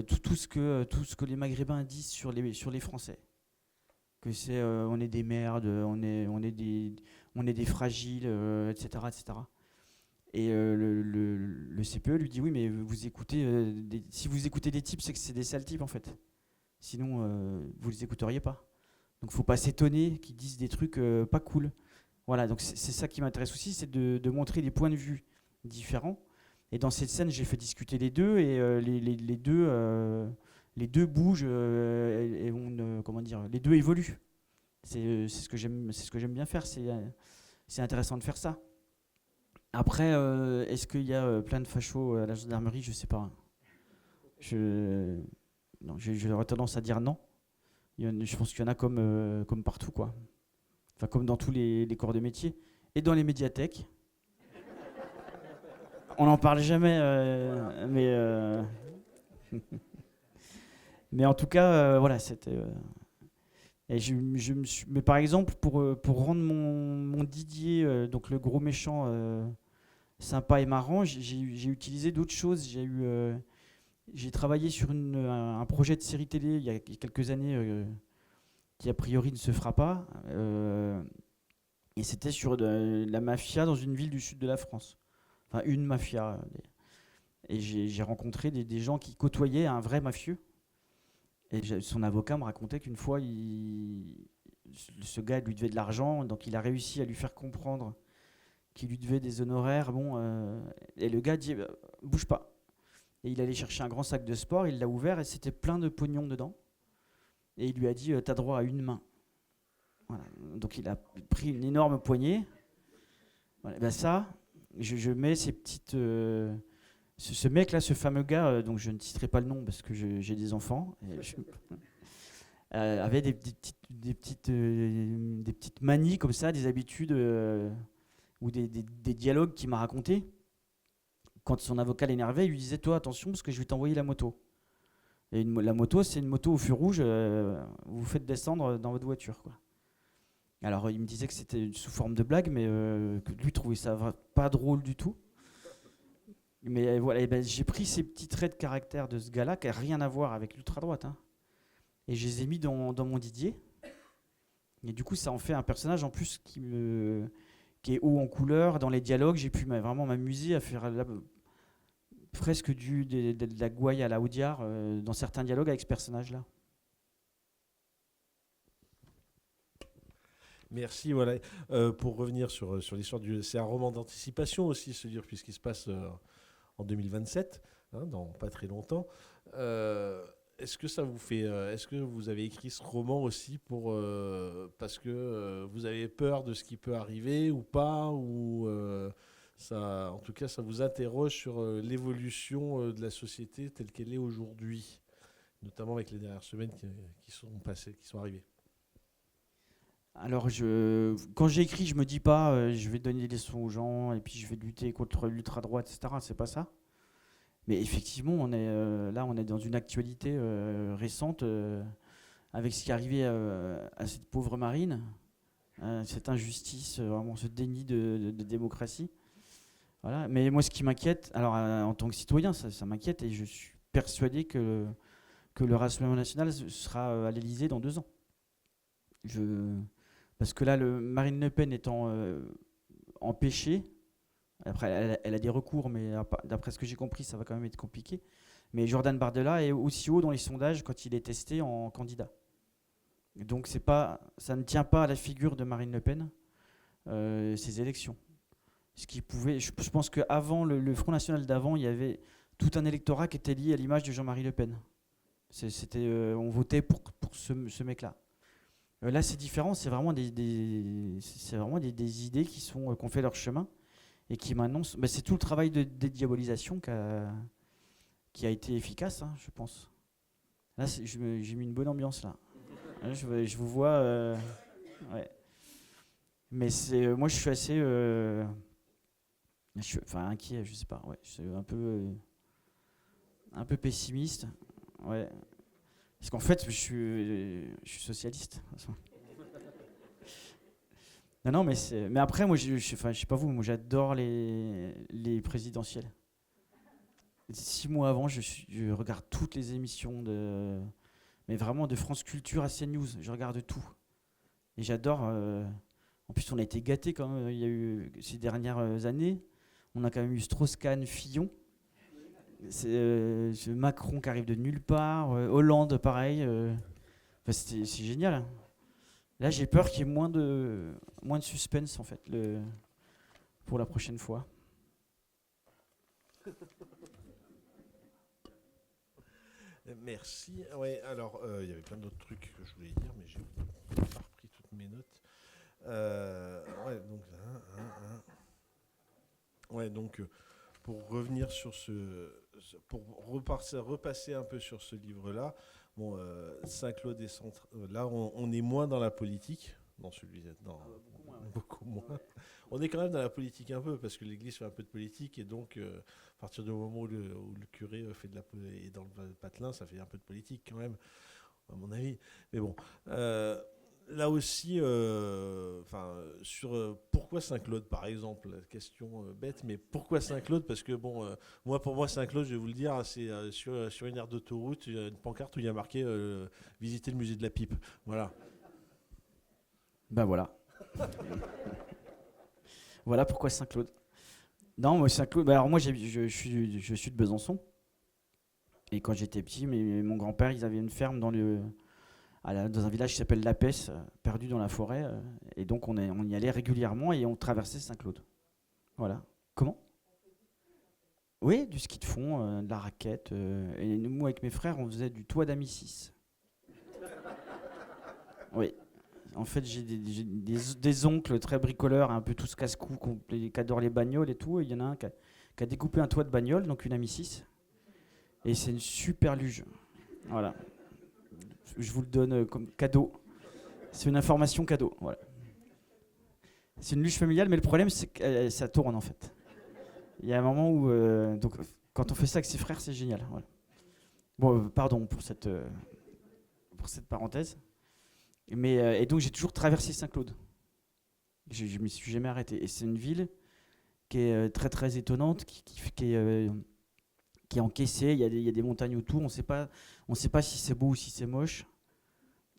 B: tout ce que les Maghrébins disent sur les Français, que c'est on est des merdes, on est des fragiles, etc., etc. Et le CPE lui dit oui mais vous écoutez si vous écoutez des types c'est que c'est des sales types en fait, sinon vous les écouteriez pas. Donc faut pas s'étonner qu'ils disent des trucs pas cool. Voilà, donc c'est ça qui m'intéresse aussi, c'est de montrer des points de vue différents. Et dans cette scène, j'ai fait discuter les deux et les deux bougent et comment dire, les deux évoluent. C'est ce que j'aime bien faire. C'est intéressant de faire ça. Après, est-ce qu'il y a plein de fachos à la gendarmerie? Je sais pas. J'aurais tendance à dire non. Je pense qu'il y en a comme partout, quoi. Enfin, comme dans tous les corps de métier. Et dans les médiathèques. On n'en parle jamais, mais en tout cas, voilà, c'était... et mais par exemple, pour rendre mon Didier, donc le gros méchant, sympa et marrant, j'ai utilisé d'autres choses. J'ai travaillé sur un projet de série télé il y a quelques années qui a priori ne se fera pas. Et c'était sur la mafia dans une ville du sud de la France. Enfin, une mafia. Et j'ai rencontré des gens qui côtoyaient un vrai mafieux. Et son avocat me racontait qu'une fois, ce gars lui devait de l'argent, donc il a réussi à lui faire comprendre qu'il lui devait des honoraires. Bon, et le gars dit bouge pas. Et il allait chercher un grand sac de sport, il l'a ouvert et c'était plein de pognon dedans. Et il lui a dit t'as droit à une main. Voilà. Donc il a pris une énorme poignée. Voilà. Ben ça, je mets ces petites. Ce mec-là, ce fameux gars, dont je ne citerai pas le nom parce que j'ai des enfants, avait des petites manies comme ça, des habitudes ou des dialogues qu'il m'a racontés. Quand son avocat l'énervait, il lui disait toi attention parce que je vais t'envoyer la moto. Et la moto, c'est une moto au feu rouge, vous vous faites descendre dans votre voiture, quoi. Alors il me disait que c'était sous forme de blague, mais que lui trouvait ça pas drôle du tout. Mais voilà, ben, j'ai pris ces petits traits de caractère de ce gars-là qui n'a rien à voir avec l'ultra-droite, hein, et je les ai mis dans mon Didier. Et du coup, ça en fait un personnage en plus qui est haut en couleur. Dans les dialogues, j'ai pu vraiment m'amuser à faire presque de la gouaille à la Audiard dans certains dialogues avec ce personnage-là.
A: Merci. Voilà. Pour revenir sur l'histoire c'est un roman d'anticipation aussi, se dire, puisqu'il se passe en 2027, hein, dans pas très longtemps. Est-ce que ça vous fait est-ce que vous avez écrit ce roman aussi parce que vous avez peur de ce qui peut arriver ou pas, ou ça, en tout cas, ça vous interroge sur l'évolution de la société telle qu'elle est aujourd'hui, notamment avec les dernières semaines qui sont passées, qui sont arrivées?
B: Alors, quand j'écris, je me dis pas je vais donner des leçons aux gens et puis je vais lutter contre l'ultra-droite, etc. C'est pas ça. Mais effectivement, là, on est dans une actualité récente avec ce qui est arrivé à cette pauvre Marine, cette injustice, vraiment ce déni de démocratie. Voilà. Mais moi, ce qui m'inquiète, alors en tant que citoyen, ça m'inquiète et je suis persuadé que le Rassemblement national sera à l'Élysée dans 2 ans. Parce que là, Marine Le Pen étant empêchée, après elle a des recours, mais d'après ce que j'ai compris, ça va quand même être compliqué. Mais Jordan Bardella est aussi haut dans les sondages quand il est testé en candidat. Donc ça ne tient pas à la figure de Marine Le Pen, ces élections. Ce qui pouvait, je pense qu'avant le Front National d'avant, il y avait tout un électorat qui était lié à l'image de Jean-Marie Le Pen. On votait pour ce mec-là. Là, c'est différent. C'est vraiment des idées qui ont fait leur chemin et qui maintenant, c'est tout le travail de dédiabolisation qui a été efficace, hein, je pense. Là, j'ai mis une bonne ambiance là. Je vous vois. Ouais. Mais moi, je suis assez, inquiet. Je sais pas. Ouais, je suis un peu pessimiste. Ouais. Parce qu'en fait, je suis socialiste. Non, mais après, moi, je sais pas vous, moi, j'adore les présidentielles. 6 mois avant, je regarde toutes les émissions mais vraiment de France Culture à CNews. Je regarde tout. Et j'adore. En plus, on a été gâtés quand même. Il y a eu ces dernières années. On a quand même eu Strauss-Kahn, Fillon. C'est Macron qui arrive de nulle part. Hollande, pareil. C'est génial. Hein. Là, j'ai peur qu'il y ait moins de suspense, en fait, pour la prochaine fois.
A: Merci. Ouais, alors, il y avait plein d'autres trucs que je voulais dire, mais j'ai pas repris toutes mes notes. Ouais, donc, ouais, donc, pour revenir sur pour repasser un peu sur ce livre-là, bon, Saint-Claude et Centre, là, on est moins dans la politique, dans celui-là, beaucoup moins. On est quand même dans la politique un peu, parce que l'Église fait un peu de politique, et donc, à partir du moment où le curé fait est dans le patelin, ça fait un peu de politique quand même, à mon avis. Mais bon, là aussi, sur pourquoi Saint-Claude, par exemple, question bête, mais pourquoi Saint-Claude? Parce que bon, pour moi, Saint-Claude, je vais vous le dire, c'est sur une aire d'autoroute, il y a une pancarte où il y a marqué visiter le musée de la pipe. Voilà.
B: Ben voilà. Voilà pourquoi Saint-Claude. Non, moi Saint-Claude. Alors moi, je suis de Besançon. Et quand j'étais petit, mon grand-père, ils avaient une ferme dans un village qui s'appelle Lapès, perdu dans la forêt. Et donc on y allait régulièrement et on traversait Saint-Claude. Voilà. Comment? Oui, du ski de fond, de la raquette. Et nous, avec mes frères, on faisait du toit d'Amicis. Oui. En fait, j'ai des oncles très bricoleurs, un peu tous casse-cou, qui adorent les bagnoles et tout. Et il y en a un qui a découpé un toit de bagnole, donc une Amicis. Et c'est une super luge. Voilà. Je vous le donne comme cadeau. C'est une information cadeau. Voilà. C'est une luge familiale, mais le problème, c'est que ça tourne en fait. Il y a un moment où. Donc, quand on fait ça avec ses frères, c'est génial. Voilà. Bon, pardon pour cette parenthèse. Et donc, j'ai toujours traversé Saint-Claude. Je ne me suis jamais arrêté. Et c'est une ville qui est très très étonnante, qui est encaissée. Il y a des montagnes autour. On ne sait pas si c'est beau ou si c'est moche.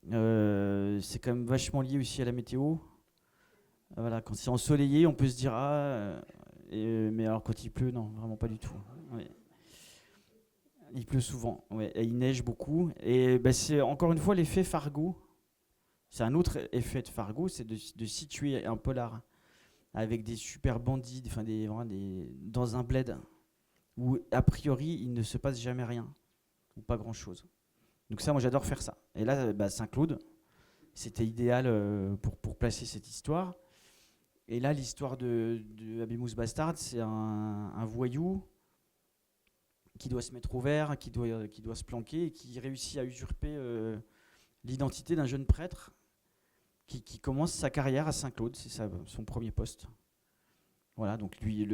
B: C'est quand même vachement lié aussi à la météo. Voilà, quand c'est ensoleillé, on peut se dire mais alors quand il pleut, non, vraiment pas du tout. Ouais. Il pleut souvent, ouais, et il neige beaucoup. Et c'est encore une fois l'effet Fargo. C'est un autre effet de Fargo, c'est de situer un polar avec des super bandits, dans un bled où a priori il ne se passe jamais rien ou pas grand chose. Donc ça, moi j'adore faire ça. Et là, Saint-Claude, c'était idéal pour placer cette histoire. Et là, l'histoire de Abimus Bastard, c'est un voyou qui doit se mettre au vert, qui doit se planquer et qui réussit à usurper l'identité d'un jeune prêtre qui commence sa carrière à Saint-Claude. C'est son premier poste. Voilà, donc lui,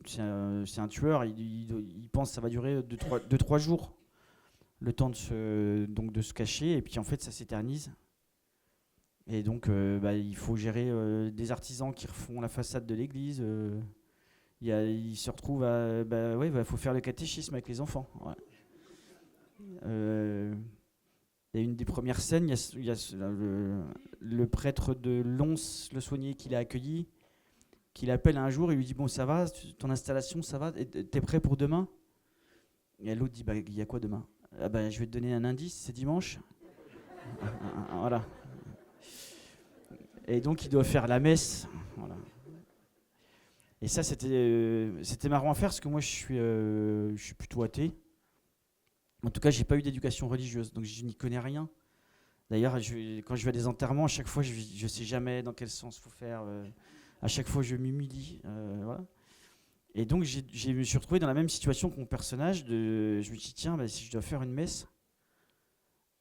B: c'est un tueur, il pense que ça va durer 2-3 jours, le temps donc de se cacher, et puis en fait ça s'éternise. Et donc il faut gérer des artisans qui refont la façade de l'église. Il se retrouve à... faut faire le catéchisme avec les enfants. Ouais. Et une des premières scènes, il y a le prêtre de Lons, le soigné qui l'a accueilli, qui l'appelle un jour et lui dit bon ça va, ton installation ça va, t'es prêt pour demain? Et l'autre dit il y a quoi demain? Ah je vais te donner un indice, c'est dimanche. Voilà. Et donc il doit faire la messe. Voilà. Et ça c'était marrant à faire parce que moi je suis plutôt athée. En tout cas j'ai pas eu d'éducation religieuse, donc je n'y connais rien. D'ailleurs quand je vais à des enterrements, à chaque fois je sais jamais dans quel sens faut faire. À chaque fois, je m'humilie. Voilà. Et donc, je me suis retrouvé dans la même situation que mon personnage. Je me suis dit, tiens, si je dois faire une messe,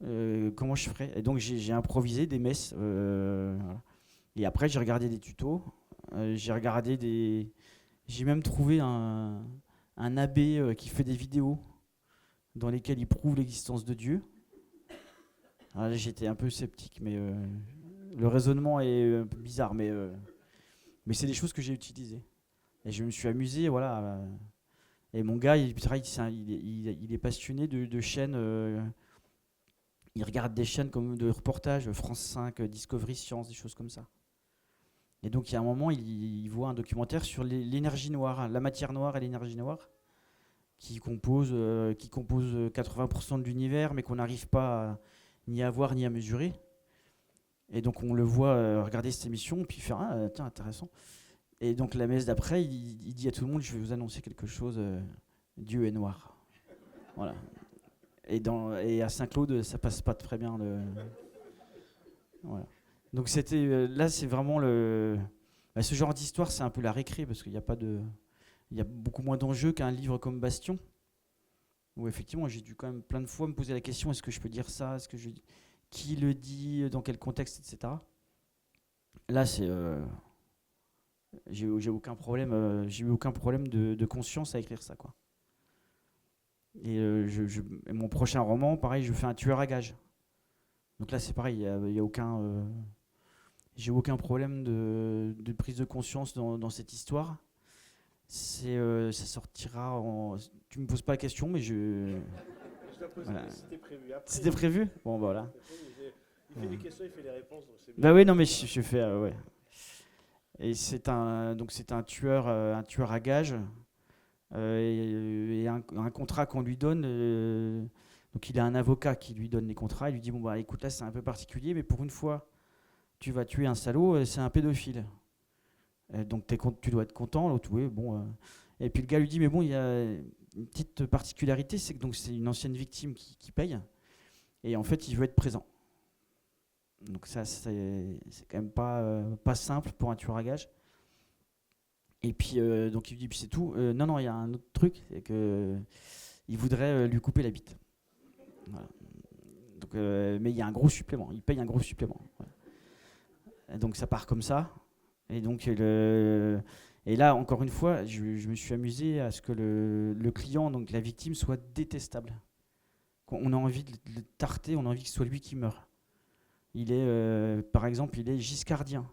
B: comment je ferais? Et donc, j'ai improvisé des messes. Voilà. Et après, j'ai regardé des tutos. J'ai même trouvé un abbé qui fait des vidéos dans lesquelles il prouve l'existence de Dieu. Alors là, j'étais un peu sceptique, mais le raisonnement est un peu bizarre, mais c'est des choses que j'ai utilisées. Et je me suis amusé, voilà. Et mon gars, il est passionné de chaînes. Il regarde des chaînes comme de reportages, France 5, Discovery Science, des choses comme ça. Et donc, il y a un moment, il voit un documentaire sur l'énergie noire, la matière noire et l'énergie noire, qui compose 80% de l'univers, mais qu'on n'arrive pas ni à voir ni à mesurer. Et donc on le voit regarder cette émission, puis faire tiens, intéressant. Et donc la messe d'après, il dit à tout le monde, je vais vous annoncer quelque chose, Dieu est noir. Voilà. Et à Saint-Claude, ça passe pas très bien. Voilà. Donc là, c'est vraiment ce genre d'histoire, c'est un peu la récré, parce qu'il n'y a il y a beaucoup moins d'enjeux qu'un livre comme Bastion, où effectivement j'ai dû quand même plein de fois me poser la question, est-ce que je peux dire ça, qui le dit, dans quel contexte, etc. Là, j'ai eu aucun problème de conscience à écrire ça, quoi. Et mon prochain roman, pareil, je fais un tueur à gages. Donc là, c'est pareil, j'ai aucun problème de prise de conscience dans cette histoire. Ça sortira tu me poses pas la question, mais je
A: te pose c'était prévu. Après,
B: c'était prévu. Bon, voilà.
A: Il fait des questions, il fait des réponses, donc c'est bien.
B: Bah oui, non, mais je fais, ouais. Et c'est un tueur à gages, et un contrat qu'on lui donne. Donc il a un avocat qui lui donne les contrats. Il lui dit bon écoute, là c'est un peu particulier, mais pour une fois tu vas tuer un salaud, c'est un pédophile. Donc tu dois être content. L'autre, oui, bon. Et puis le gars lui dit mais bon, il y a une petite particularité, c'est que donc c'est une ancienne victime qui paye, et en fait il veut être présent. Donc ça c'est quand même pas simple pour un tueur à gages. Et puis donc il lui dit puis c'est tout. Non, il y a un autre truc, c'est que il voudrait lui couper la bite. Voilà. Donc, mais il y a un gros supplément, il paye un gros supplément. Voilà. Donc ça part comme ça. Et donc et là encore une fois, je me suis amusé à ce que le client, donc la victime, soit détestable. On a envie de le tarter, on a envie que ce soit lui qui meure. Par exemple, il est giscardien.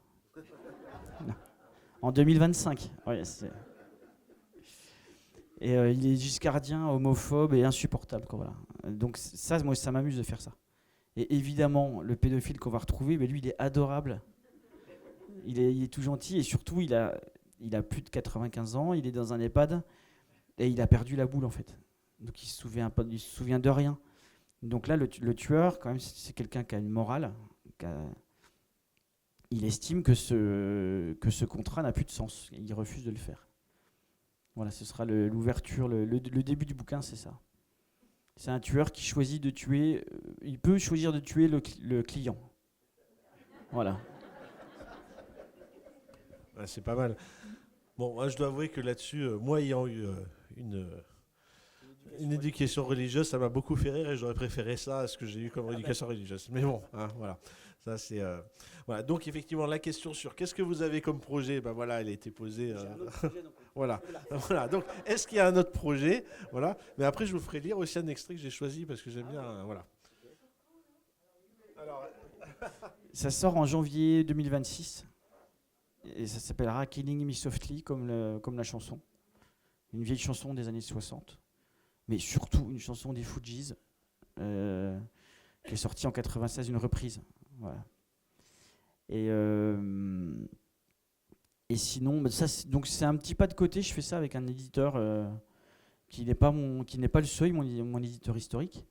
B: En 2025. Ouais, et il est giscardien, homophobe et insupportable. Quoi, voilà. Donc ça, moi, ça m'amuse de faire ça. Et évidemment, le pédophile qu'on va retrouver, lui, il est adorable. Il est tout gentil, et surtout, il a plus de 95 ans, il est dans un EHPAD, et il a perdu la boule, en fait. Donc il se souvient de rien. Donc là, le tueur, quand même, c'est quelqu'un qui a une morale. Il estime que ce contrat n'a plus de sens. Il refuse de le faire. Voilà, ce sera l'ouverture, le début du bouquin, c'est ça. C'est un tueur qui choisit de tuer. Il peut choisir de tuer le client. Voilà.
A: Ouais, c'est pas mal. Bon, moi, je dois avouer que là-dessus, moi ayant eu Une éducation religieuse, ça m'a beaucoup fait rire et j'aurais préféré ça à ce que j'ai eu comme éducation religieuse. Mais bon, hein, voilà. Ça, c'est, voilà. Donc, effectivement, la question sur qu'est-ce que vous avez comme projet, ben voilà, elle a été posée. Voilà. Voilà. Donc, est-ce qu'il y a un autre projet? Voilà. Mais après, je vous ferai lire aussi un extrait que j'ai choisi parce que j'aime bien. Voilà. Alors,
B: Ça sort en janvier 2026 et ça s'appellera Killing Me Softly comme la chanson. Une vieille chanson des années 60, mais surtout une chanson des Fugees qui est sortie en 96, une reprise. Voilà. Et sinon, ça, donc c'est un petit pas de côté. Je fais ça avec un éditeur qui n'est pas le Seuil, mon éditeur historique,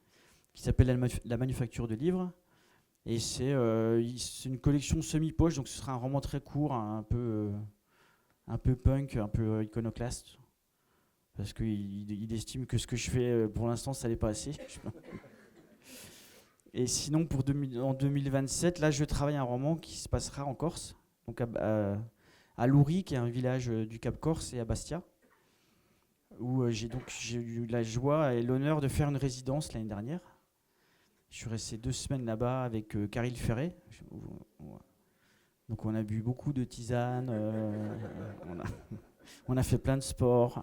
B: qui s'appelle La Manufacture de Livres. Et c'est une collection semi-poche, donc ce sera un roman très court, un peu punk, un peu iconoclaste, parce qu'il estime que ce que je fais pour l'instant, ça n'est pas assez. Et sinon, en 2027, là, je travaille un roman qui se passera en Corse, donc à Loury, qui est un village du Cap Corse, et à Bastia, où j'ai eu la joie et l'honneur de faire une résidence l'année dernière. Je suis resté 2 semaines là-bas avec Caril Ferret. Donc on a bu beaucoup de tisane, on a fait plein de sport.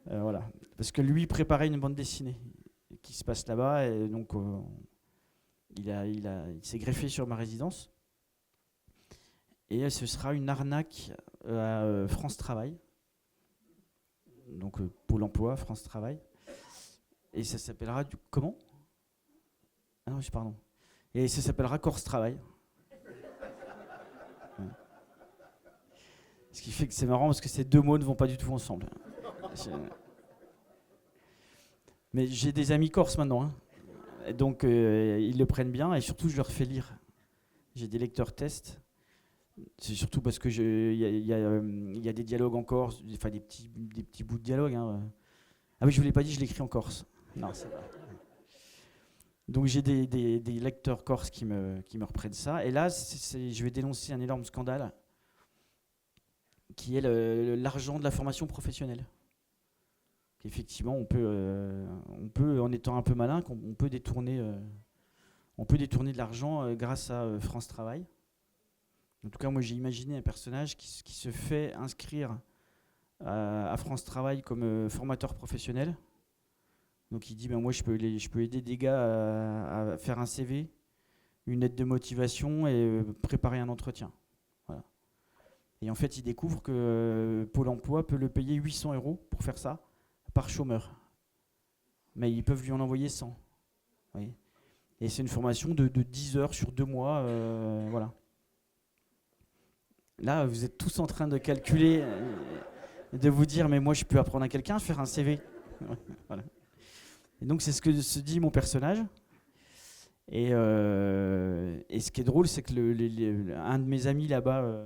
B: Voilà. Parce que lui préparait une bande dessinée qui se passe là-bas, et donc il s'est greffé sur ma résidence. Et ce sera une arnaque à France Travail. Donc Pôle emploi, France Travail. Et ça s'appellera comment ? Ah non, pardon. Et ça s'appellera Corse Travail. Ouais. Ce qui fait que c'est marrant parce que ces 2 mots ne vont pas du tout ensemble. Mais j'ai des amis corses maintenant, hein. Et donc ils le prennent bien et surtout je leur fais lire. J'ai des lecteurs tests. C'est surtout parce que il y a des dialogues en corse, enfin des petits bouts de dialogue. Hein. Ah oui, je vous l'ai pas dit, je l'écris en corse. Non, c'est vrai. Donc j'ai des lecteurs corses qui me reprennent ça. Et là, je vais dénoncer un énorme scandale qui est l'argent de la formation professionnelle. Effectivement, on peut, en étant un peu malin, on peut détourner de l'argent grâce à France Travail. En tout cas, moi j'ai imaginé un personnage qui se fait inscrire à France Travail comme formateur professionnel. Donc il dit, moi je peux aider des gars à faire un CV, une lettre de motivation et préparer un entretien. Voilà. Et en fait, il découvre que Pôle emploi peut le payer 800 € pour faire ça, par chômeur. Mais ils peuvent lui en envoyer 100. Oui. Et c'est une formation de 10 heures sur 2 mois. Voilà. Là, vous êtes tous en train de calculer, de vous dire, mais moi je peux apprendre à quelqu'un à faire un CV. Voilà. Et donc c'est ce que se dit mon personnage. Et ce qui est drôle, c'est que un de mes amis là-bas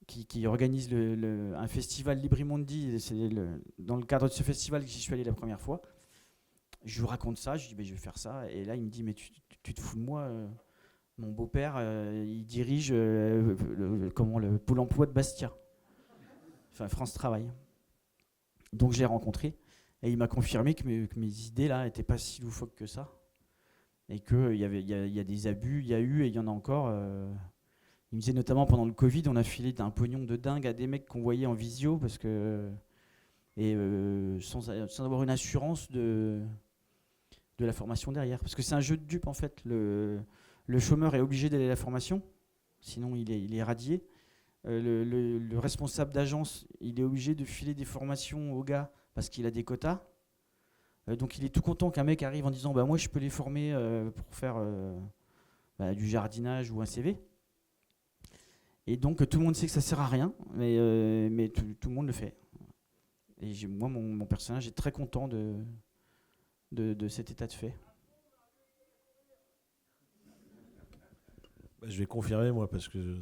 B: qui organise un festival Librimondi, c'est dans le cadre de ce festival que j'y suis allé la première fois, je lui raconte ça, je lui dis je vais faire ça, et là il me dit mais tu te fous de moi, mon beau-père il dirige le Pôle emploi de Bastia, enfin France Travail. Donc je l'ai rencontré. Et il m'a confirmé que mes idées là n'étaient pas si loufoques que ça. Et qu'il y a des abus, il y a eu et il y en a encore. Il me disait notamment pendant le Covid, on a filé d'un pognon de dingue à des mecs qu'on voyait en visio parce que, sans avoir une assurance de la formation derrière. Parce que c'est un jeu de dupes en fait. Le chômeur est obligé d'aller à la formation, sinon il est radié. Le responsable d'agence, il est obligé de filer des formations aux gars parce qu'il a des quotas. Donc il est tout content qu'un mec arrive en disant moi je peux les former pour faire du jardinage ou un CV. Et donc tout le monde sait que ça sert à rien, mais tout le monde le fait. Et moi mon personnage est très content de cet état de fait.
A: Je vais confirmer moi parce que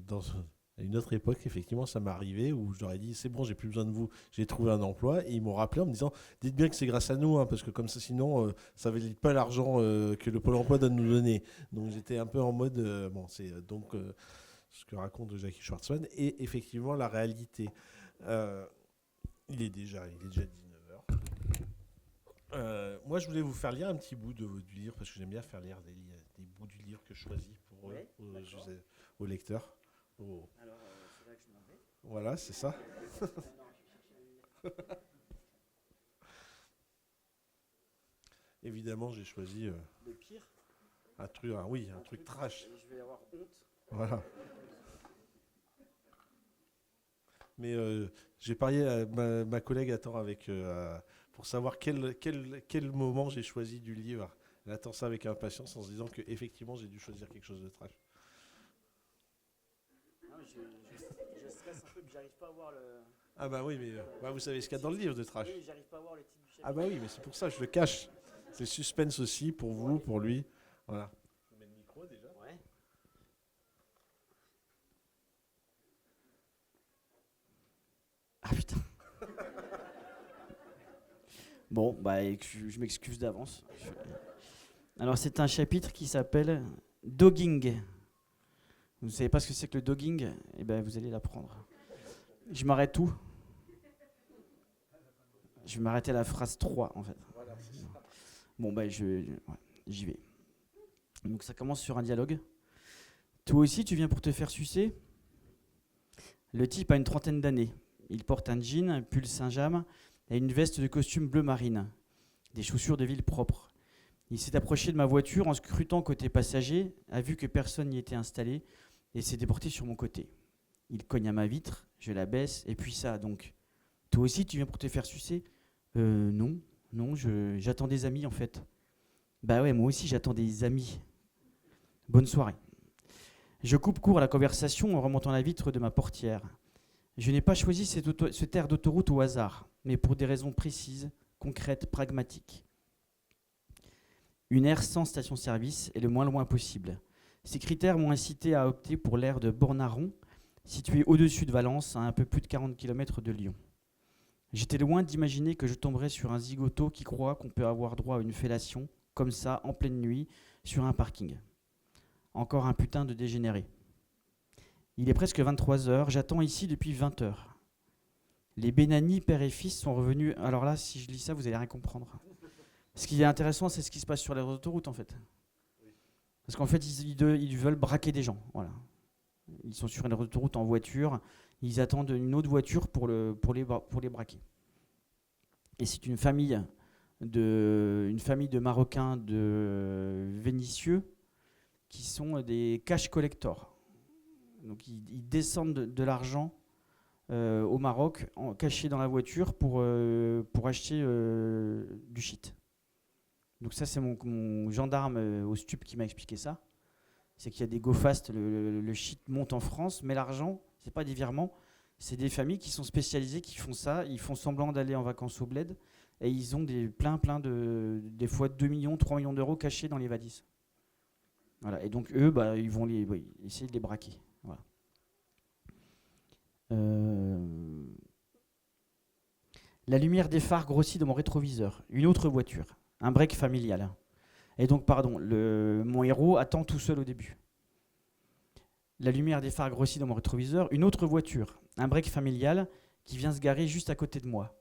A: à une autre époque, effectivement, ça m'est arrivé où je leur ai dit c'est bon, j'ai plus besoin de vous, j'ai trouvé un emploi. Et ils m'ont rappelé en me disant dites bien que c'est grâce à nous, hein, parce que comme ça, sinon, ça ne valide pas l'argent que le Pôle emploi doit nous donner. Donc j'étais un peu en mode c'est donc ce que raconte Jackie Schwartzman. Et effectivement, la réalité, il est déjà 19h. Moi, je voulais vous faire lire un petit bout du livre, parce que j'aime bien faire lire des bouts du livre que je choisis pour
B: Ouais,
A: aux lecteurs.
B: Alors, c'est là que je m'en vais.
A: Voilà, c'est ça. Évidemment, j'ai choisi
B: Le pire.
A: un truc trash.
B: Je vais avoir honte.
A: Voilà. Mais j'ai parié à ma collègue attend pour savoir quel moment j'ai choisi du livre. Elle attend ça avec impatience en se disant que effectivement j'ai dû choisir quelque chose de trash.
B: Non, je stresse un peu, mais j'arrive pas à voir le.
A: Ah bah oui, mais vous savez ce qu'il y a dans le livre de trash.
B: Oui, j'arrive pas à voir le titre du chapitre.
A: Ah bah oui, mais c'est pour ça que je le cache. C'est suspense aussi pour vous, pour lui. Voilà. Je mets le micro déjà.
B: Ouais. Ah putain. Bon, bah, je m'excuse d'avance. Alors, c'est un chapitre qui s'appelle Dogging. Vous ne savez pas ce que c'est que le dogging? Eh ben, vous allez l'apprendre. Je m'arrête où? Je vais m'arrêter à la phrase 3, en fait. Bon, bah, j'y vais. Donc, ça commence sur un dialogue. Toi aussi, tu viens pour te faire sucer? Le type a une trentaine d'années. Il porte un jean, un pull Saint-James et une veste de costume bleu marine. Des chaussures de ville propres. Il s'est approché de ma voiture en scrutant côté passager, a vu que personne n'y était installé et s'est déporté sur mon côté. Il cogne à ma vitre, je la baisse et puis ça, donc. Toi aussi, tu viens pour te faire sucer? Non, j'attends des amis en fait. Bah ouais, moi aussi j'attends des amis. Bonne soirée. Je coupe court à la conversation en remontant la vitre de ma portière. Je n'ai pas choisi cette aire d'autoroute au hasard, mais pour des raisons précises, concrètes, pragmatiques. Une aire sans station-service est le moins loin possible. Ces critères m'ont incité à opter pour l'aire de Bornaron, située au-dessus de Valence, à un peu plus de 40 km de Lyon. J'étais loin d'imaginer que je tomberais sur un zigoto qui croit qu'on peut avoir droit à une fellation, comme ça, en pleine nuit, sur un parking. Encore un putain de dégénéré. Il est presque 23h, j'attends ici depuis 20h. Les Benani, père et fils, sont revenus. Alors là, si je lis ça, vous allez rien comprendre. Ce qui est intéressant, c'est ce qui se passe sur les autoroutes, en fait. Parce qu'en fait, ils veulent braquer des gens. Voilà. Ils sont sur une autoroute en voiture, ils attendent une autre voiture pour les braquer. Et c'est une famille de Marocains de Vénissieux qui sont des cash collectors. Donc ils descendent de l'argent au Maroc, caché dans la voiture pour acheter du shit. Donc ça, c'est mon gendarme au stup qui m'a expliqué ça. C'est qu'il y a des go fast, le shit monte en France, mais l'argent, c'est pas des virements, c'est des familles qui sont spécialisées, qui font ça, ils font semblant d'aller en vacances au bled, et ils ont plein des fois 2 millions, 3 millions d'euros cachés dans les valises. Voilà. Et donc eux, ils vont essayer de les braquer. Voilà. La lumière des phares grossit dans mon rétroviseur. Une autre voiture, un break familial. Et donc, mon héros attend tout seul au début. La lumière des phares grossit dans mon rétroviseur. Une autre voiture, un break familial qui vient se garer juste à côté de moi.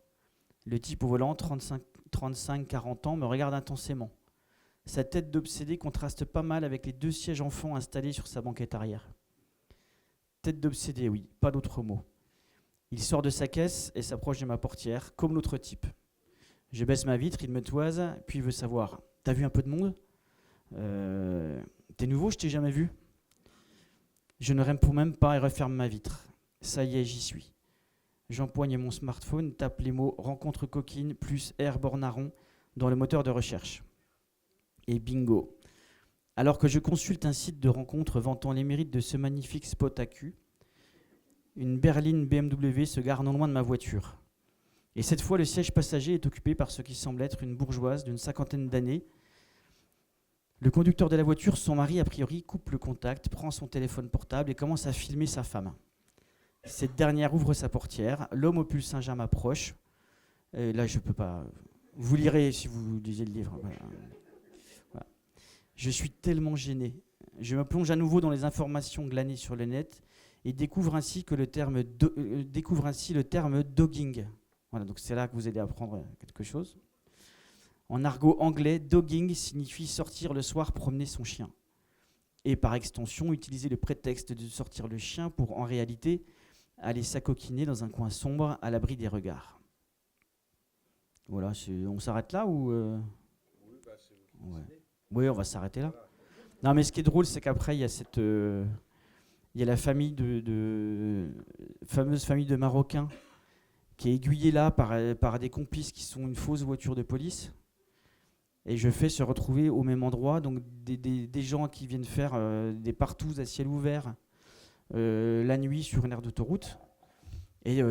B: Le type au volant, 35-40 ans, me regarde intensément. Sa tête d'obsédé contraste pas mal avec les 2 sièges enfants installés sur sa banquette arrière. Tête d'obsédé, oui, pas d'autre mot. Il sort de sa caisse et s'approche de ma portière, comme l'autre type. Je baisse ma vitre, il me toise, puis il veut savoir « T'as vu un peu de monde ? T'es nouveau, je t'ai jamais vu ?» Je ne réponds même pas et referme ma vitre. Ça y est, j'y suis. J'empoigne mon smartphone, tape les mots « rencontre coquine » plus « Air Bornaron » dans le moteur de recherche. Et bingo. Alors que je consulte un site de rencontre vantant les mérites de ce magnifique spot à cul, une berline BMW se gare non loin de ma voiture. Et cette fois, le siège passager est occupé par ce qui semble être une bourgeoise d'une 50aine d'années. Le conducteur de la voiture, son mari, a priori, coupe le contact, prend son téléphone portable et commence à filmer sa femme. Cette dernière ouvre sa portière, l'homme au pull Saint-James approche. Et là, je ne peux pas... Vous lirez si vous lisez le livre. Voilà. Je suis tellement gêné. Je me plonge à nouveau dans les informations glanées sur le net et découvre ainsi le terme dogging. Voilà, donc c'est là que vous allez apprendre quelque chose. En argot anglais, dogging signifie sortir le soir promener son chien. Et par extension, utiliser le prétexte de sortir le chien pour, en réalité, aller s'acoquiner dans un coin sombre à l'abri des regards. Voilà, on s'arrête là ou ouais. Oui, on va s'arrêter là. Non, mais ce qui est drôle, c'est qu'après, il y a la famille fameuse famille de Marocains qui est aiguillée là par des complices qui sont une fausse voiture de police. Et je fais se retrouver au même endroit, donc des gens qui viennent faire des partous à ciel ouvert la nuit sur une aire d'autoroute. Et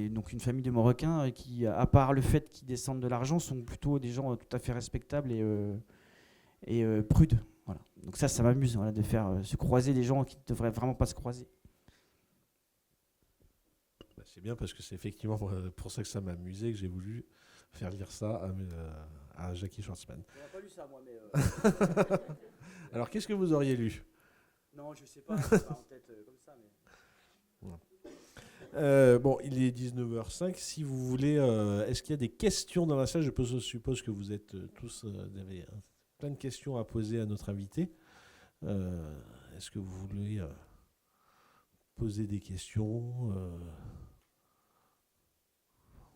B: donc une famille de Marocains qui, à part le fait qu'ils descendent de l'argent, sont plutôt des gens tout à fait respectables et prudes. Voilà. Donc ça m'amuse, voilà, de faire se croiser des gens qui ne devraient vraiment pas se croiser.
A: C'est bien parce que c'est effectivement pour ça que ça m'a amusé, que j'ai voulu faire lire ça à Jackie Schwartzman.
B: Je n'ai pas lu ça, moi, mais...
A: Alors, qu'est-ce que vous auriez lu?
B: Non, je ne sais pas, pas en tête comme ça, mais...
A: Ouais. Bon, il est 19h05. Si vous voulez, est-ce qu'il y a des questions dans la salle? Je suppose que vous êtes tous... vous avez plein de questions à poser à notre invité. Est-ce que vous voulez poser des questions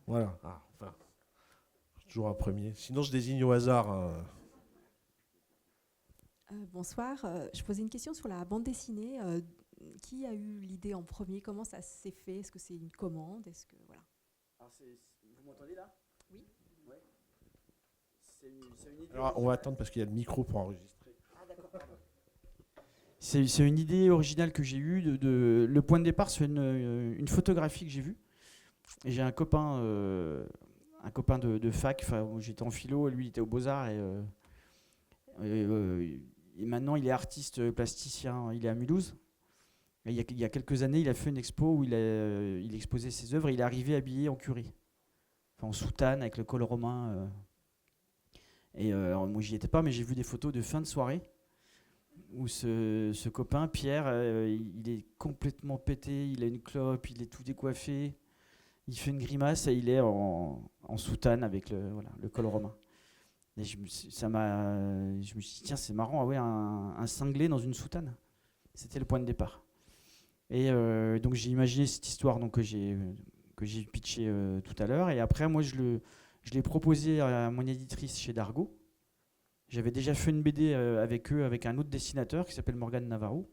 A: Voilà. Enfin, toujours un premier. Sinon, je désigne au hasard.
C: Bonsoir. Je posais une question sur la bande dessinée. Qui a eu l'idée en premier? Comment ça s'est fait? Est-ce que c'est une commande? Est-ce que voilà.
B: Alors vous m'entendez là?
C: Oui.
B: Ouais. C'est une idée.
A: Alors, on va attendre parce qu'il y a le micro pour enregistrer.
C: Ah d'accord. Pardon.
B: C'est une idée originale que j'ai eue. Le point de départ, c'est une photographie que j'ai vue. Et j'ai un copain de fac. J'étais en philo, lui il était aux Beaux-Arts et maintenant il est artiste plasticien. Il est à Mulhouse. Et il y a quelques années, il a fait une expo où il exposait ses œuvres. Et il est arrivé habillé en curry, enfin en soutane avec le col romain. Alors moi j'y étais pas, mais j'ai vu des photos de fin de soirée où ce copain Pierre, il est complètement pété, il a une clope, il est tout décoiffé, il fait une grimace et il est en soutane avec le col romain. Et je me suis dit tiens, c'est marrant, ah ouais, un cinglé dans une soutane. C'était le point de départ. Et donc j'ai imaginé cette histoire donc, que j'ai pitché tout à l'heure. Et après, moi, je l'ai proposé à mon éditrice chez Dargaud. J'avais déjà fait une BD avec eux, avec un autre dessinateur qui s'appelle Morgan Navarro.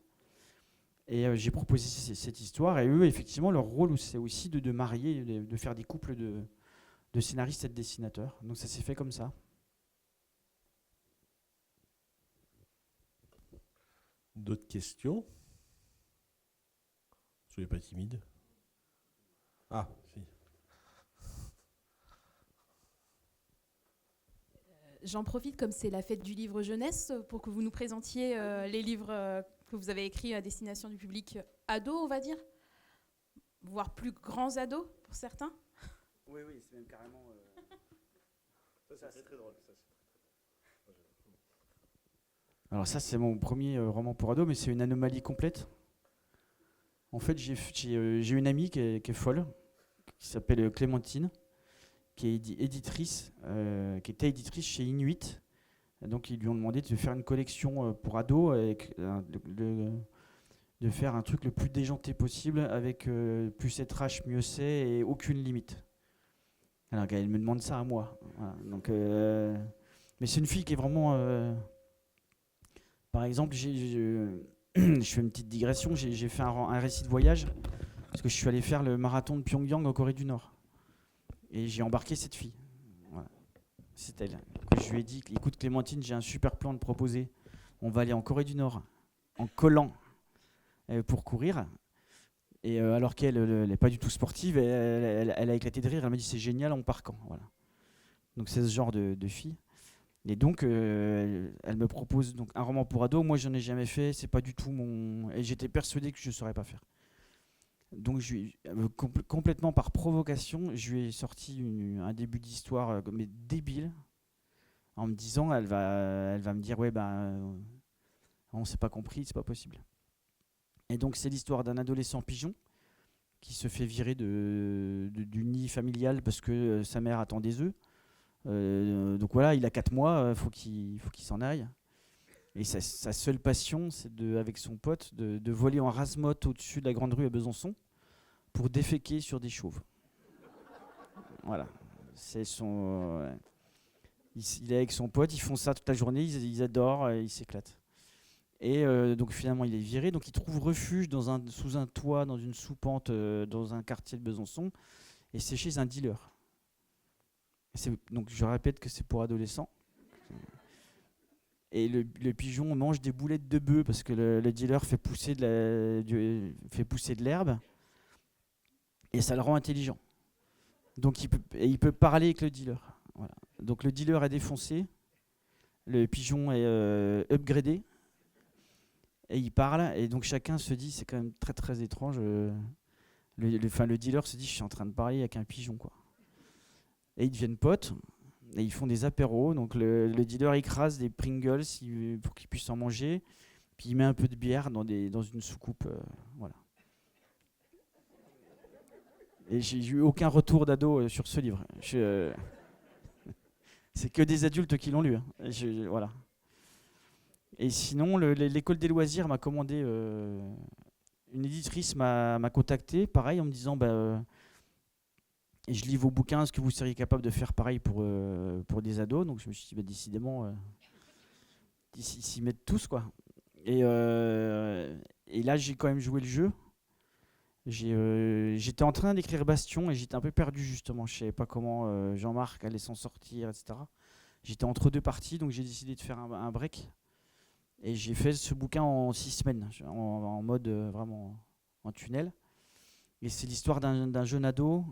B: Et j'ai proposé cette histoire. Et eux, effectivement, leur rôle, c'est aussi de marier, de faire des couples de scénaristes et de dessinateurs. Donc ça s'est fait comme ça.
A: D'autres questions? Soyez pas timide. Ah, si.
D: J'en profite, comme c'est la fête du livre jeunesse, pour que vous nous présentiez les livres que vous avez écrits à destination du public ado, on va dire, voire plus grands ados pour certains.
B: Oui, c'est même carrément...
A: Ça, c'est très drôle.
B: Alors ça, c'est mon premier roman pour ado, mais c'est une anomalie complète. En fait, j'ai une amie qui est folle, qui s'appelle Clémentine, qui est éditrice, qui était éditrice chez Inuit. Et donc, ils lui ont demandé de faire une collection pour ados, avec de faire un truc le plus déjanté possible, avec plus c'est trash, mieux c'est, et aucune limite. Alors, elle me demande ça à moi. Voilà. Donc, mais c'est une fille qui est vraiment... Par exemple, je fais une petite digression, j'ai fait un récit de voyage, parce que je suis allé faire le marathon de Pyongyang en Corée du Nord. Et j'ai embarqué cette fille. Voilà. C'est elle. Je lui ai dit, écoute Clémentine, j'ai un super plan à te proposer. On va aller en Corée du Nord, en collant pour courir. Et alors qu'elle n'est pas du tout sportive, elle a éclaté de rire, elle m'a dit c'est génial, on part quand. Voilà. Donc c'est ce genre de fille. Et donc, elle me propose donc un roman pour ado. Moi, j'en ai jamais fait. C'est pas du tout mon. Et j'étais persuadé que je ne saurais pas faire. Donc, complètement par provocation, je lui ai sorti un début d'histoire mais débile, en me disant, elle va me dire, ouais on s'est pas compris, c'est pas possible. Et donc, c'est l'histoire d'un adolescent pigeon qui se fait virer du nid familial parce que sa mère attend des œufs. Donc voilà, il a 4 mois, faut qu'il s'en aille. Et sa seule passion, c'est avec son pote de voler en rase-motte au-dessus de la grande rue à Besançon pour déféquer sur des chauves. Voilà. C'est son. Il est avec son pote, ils font ça toute la journée, ils adorent, ils s'éclatent. Et donc finalement, il est viré, donc il trouve refuge sous un toit, dans une soupente, dans un quartier de Besançon, et c'est chez un dealer. Donc je répète que c'est pour adolescents. Et le pigeon mange des boulettes de bœuf parce que le dealer fait pousser de l'herbe, et ça le rend intelligent. Donc il peut parler avec le dealer. Voilà. Donc le dealer est défoncé, le pigeon est upgradé, et il parle, et donc chacun se dit, c'est quand même très très étrange, le dealer se dit, je suis en train de parler avec un pigeon, quoi. Et ils deviennent potes, et ils font des apéros, donc le dealer écrase des Pringles pour qu'ils puissent en manger, puis il met un peu de bière dans une soucoupe, voilà. Et j'ai eu aucun retour d'ado sur ce livre. C'est que des adultes qui l'ont lu, hein. Voilà. Et sinon, l'école des loisirs m'a commandé. Une éditrice m'a contacté, pareil, en me disant je lis vos bouquins, est-ce que vous seriez capable de faire pareil pour des ados? Donc je me suis dit, décidément, ils s'y mettent tous, quoi. Et là, j'ai quand même joué le jeu. J'étais en train d'écrire Bastion et j'étais un peu perdu, justement. Je ne savais pas comment Jean-Marc allait s'en sortir, etc. J'étais entre deux parties, donc j'ai décidé de faire un break. Et j'ai fait ce bouquin en 6 semaines, en mode vraiment en tunnel. Et c'est l'histoire d'un jeune ado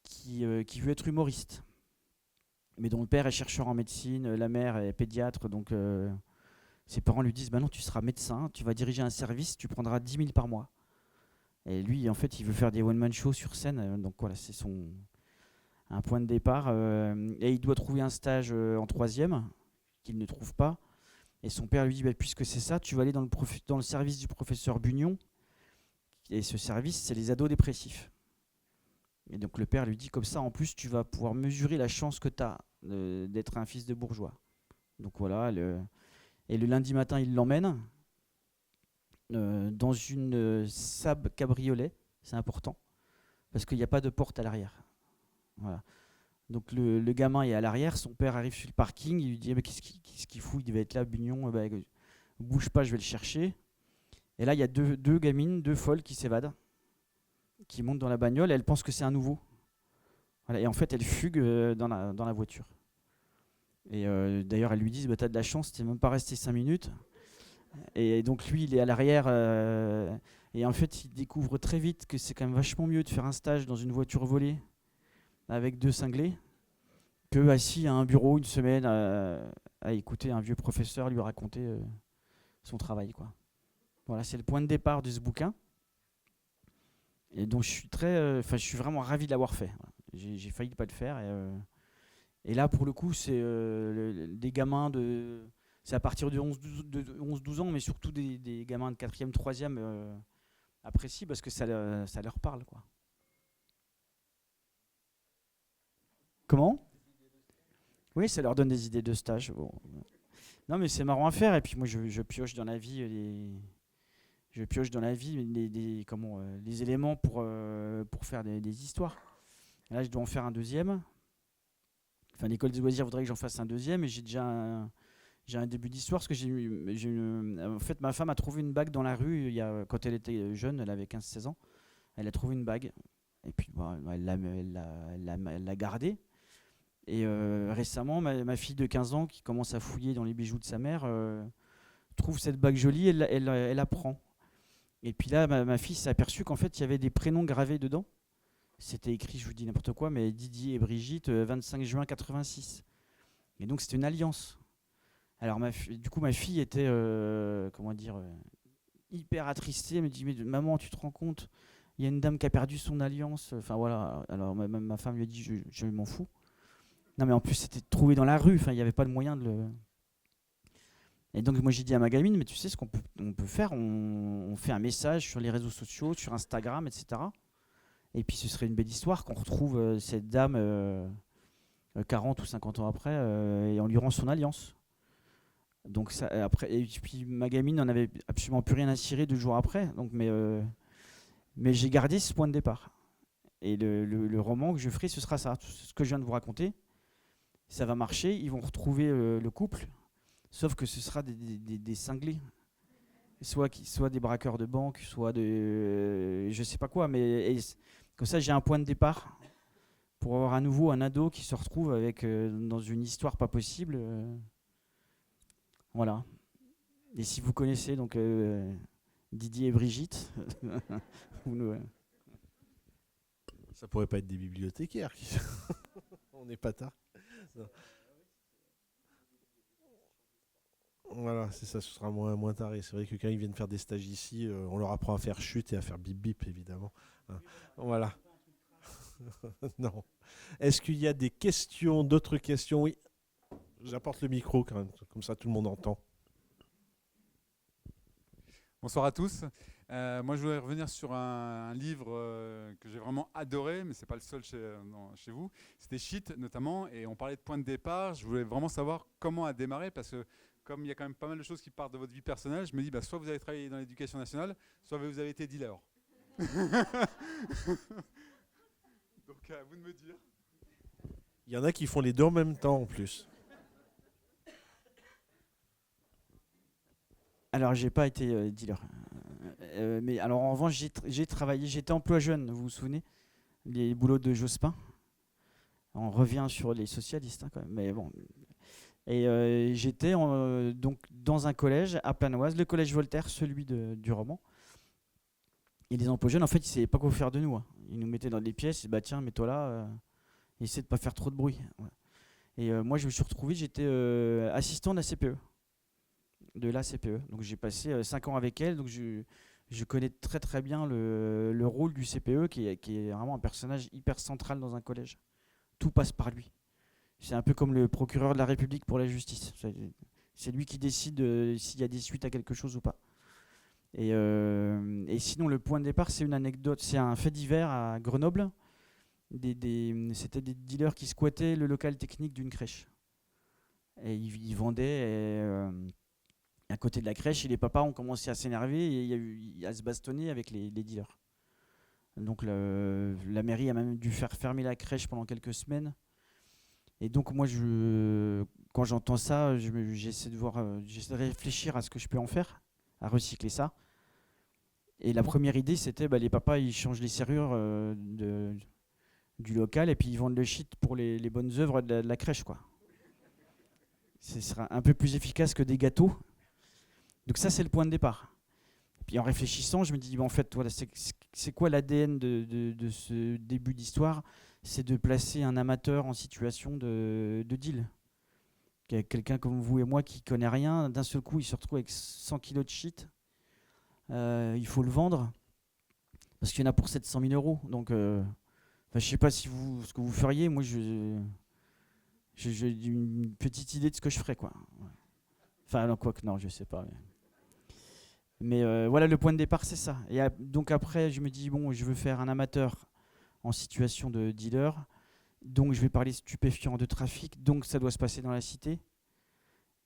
B: qui veut être humoriste. Mais dont le père est chercheur en médecine, la mère est pédiatre, donc ses parents lui disent non, tu seras médecin, tu vas diriger un service, tu prendras 10 000 par mois. Et lui, en fait, il veut faire des one-man shows sur scène, donc voilà, c'est un point de départ. Et il doit trouver un stage en 3e, qu'il ne trouve pas. Et son père lui dit, puisque c'est ça, tu vas aller dans le service du professeur Bugnon. Et ce service, c'est les ados dépressifs. Et donc le père lui dit, comme ça, en plus, tu vas pouvoir mesurer la chance que tu as d'être un fils de bourgeois. Donc voilà, et le lundi matin, il l'emmène dans une Saab cabriolet, c'est important, parce qu'il n'y a pas de porte à l'arrière. Voilà. Donc le gamin est à l'arrière, son père arrive sur le parking, il lui dit qu'est-ce qu'il fout, il devait être là, Bugnon, bouge pas, je vais le chercher. Et là, il y a deux gamines, 2 folles qui s'évadent, qui montent dans la bagnole, et elles pensent que c'est un nouveau. Voilà, et en fait, elles fuguent dans la voiture. Et d'ailleurs, elles lui disent t'as de la chance, t'es même pas resté 5 minutes. Et donc lui, il est à l'arrière, et en fait, il découvre très vite que c'est quand même vachement mieux de faire un stage dans une voiture volée avec 2 cinglés que assis à un bureau une semaine à écouter un vieux professeur lui raconter son travail, quoi. Voilà, c'est le point de départ de ce bouquin. Et donc je suis vraiment ravi de l'avoir fait. Voilà. J'ai failli ne pas le faire. Et là, pour le coup, c'est des gamins c'est à partir de 11-12 ans, mais surtout des gamins de 4e, 3e apprécient parce que ça leur parle, quoi. Comment ? Oui, ça leur donne des idées de stage. Bon. Non, mais c'est marrant à faire. Et puis moi, je pioche dans la vie les éléments pour faire des histoires. Et là, je dois en faire un 2e. Enfin, l'école des loisirs voudrait que j'en fasse un 2e, et j'ai déjà un début d'histoire parce que en fait, ma femme a trouvé une bague dans la rue quand elle était jeune, elle avait 15-16 ans. Elle a trouvé une bague. Et puis, elle l'a gardée. Et récemment, ma fille de 15 ans qui commence à fouiller dans les bijoux de sa mère trouve cette bague jolie, elle la prend. Et puis là, ma fille s'est aperçue qu'en fait, il y avait des prénoms gravés dedans. C'était écrit, je vous dis n'importe quoi, mais Didier et Brigitte, 25 juin 86. Et donc, c'était une alliance. Alors, du coup, ma fille était, hyper attristée. Elle me dit, mais maman, tu te rends compte, il y a une dame qui a perdu son alliance. Enfin, voilà. Alors, ma femme lui a dit, je m'en fous. Non, mais en plus, c'était trouvé dans la rue. Enfin, il n'y avait pas de moyen de le... Et donc, moi, j'ai dit à ma gamine, mais tu sais ce qu'on peut faire, on fait un message sur les réseaux sociaux, sur Instagram, etc. Et puis ce serait une belle histoire qu'on retrouve cette dame 40 ou 50 ans après et on lui rend son alliance. Donc ça, après, et puis ma gamine n'en avait absolument plus rien à cirer 2 jours après. Donc, mais j'ai gardé ce point de départ. Et le roman que je ferai, ce sera ça. Tout ce que je viens de vous raconter, ça va marcher. Ils vont retrouver le couple, sauf que ce sera des cinglés. Soit des braqueurs de banque, soit je sais pas quoi. Mais comme ça, j'ai un point de départ pour avoir à nouveau un ado qui se retrouve avec dans une histoire pas possible. Voilà. Et si vous connaissez donc Didier et Brigitte,
A: Ça pourrait pas être des bibliothécaires. On n'est pas tard. Non. Voilà, c'est ça, ce sera moins taré. C'est vrai que quand ils viennent faire des stages ici, on leur apprend à faire chute et à faire bip bip, évidemment. Hein. Voilà. Non. Est-ce qu'il y a des questions, d'autres questions? Oui. J'apporte le micro quand même, comme ça tout le monde entend.
E: Bonsoir à tous. Moi, je voudrais revenir sur un livre que j'ai vraiment adoré, mais ce n'est pas le seul chez vous. C'était Shit, notamment, et on parlait de point de départ. Je voulais vraiment savoir comment a démarré, parce que comme il y a quand même pas mal de choses qui partent de votre vie personnelle, je me dis, soit vous avez travaillé dans l'éducation nationale, soit vous avez été dealer. Donc, à vous de me dire.
A: Il y en a qui font les deux en même temps, en plus.
B: Alors, j'ai pas été dealer. Mais alors, en revanche, j'ai travaillé, j'étais emploi jeune, vous vous souvenez, les boulots de Jospin. On revient sur les socialistes, quand même, mais bon. Et j'étais donc dans un collège à Planoise, le collège Voltaire, celui du roman. Et les emplois jeunes, en fait, ils ne savaient pas quoi faire de nous. Hein. Ils nous mettaient dans des pièces, et tiens, mets-toi là, essaie de ne pas faire trop de bruit. Ouais. Et moi, je me suis retrouvé, j'étais assistant de la CPE. De la CPE. Donc j'ai passé 5 ans avec elle, donc je connais très très bien le rôle du CPE qui est vraiment un personnage hyper central dans un collège. Tout passe par lui. C'est un peu comme le procureur de la République pour la justice. C'est lui qui décide s'il y a des suites à quelque chose ou pas. Et sinon, le point de départ, c'est une anecdote, c'est un fait divers à Grenoble. C'était des dealers qui squattaient le local technique d'une crèche. Et ils vendaient... à côté de la crèche, et les papas ont commencé à s'énerver et à se bastonner avec les dealers. Donc la mairie a même dû faire fermer la crèche pendant quelques semaines. Et donc moi, quand j'entends ça, j'essaie de réfléchir à ce que je peux en faire, à recycler ça. Et la première idée, c'était les papas, ils changent les serrures du local et puis ils vendent le shit pour les bonnes œuvres de la crèche, quoi. Ce sera un peu plus efficace que des gâteaux. Donc ça, c'est le point de départ. Puis en réfléchissant, je me dis, en fait, voilà, c'est quoi l'ADN de ce début d'histoire? C'est de placer un amateur en situation de deal. Quelqu'un comme vous et moi qui ne connaît rien, d'un seul coup, il se retrouve avec 100 kilos de shit. Il faut le vendre, parce qu'il y en a pour 700 000 euros. Donc, je ne sais pas ce que vous feriez. Moi, j'ai une petite idée de ce que je ferais, quoi. Enfin, non, quoique, non, je ne sais pas. Mais voilà, le point de départ, c'est ça. Et donc après, je me dis, bon, je veux faire un amateur en situation de dealer. Donc, je vais parler stupéfiants, de trafic. Donc, ça doit se passer dans la cité.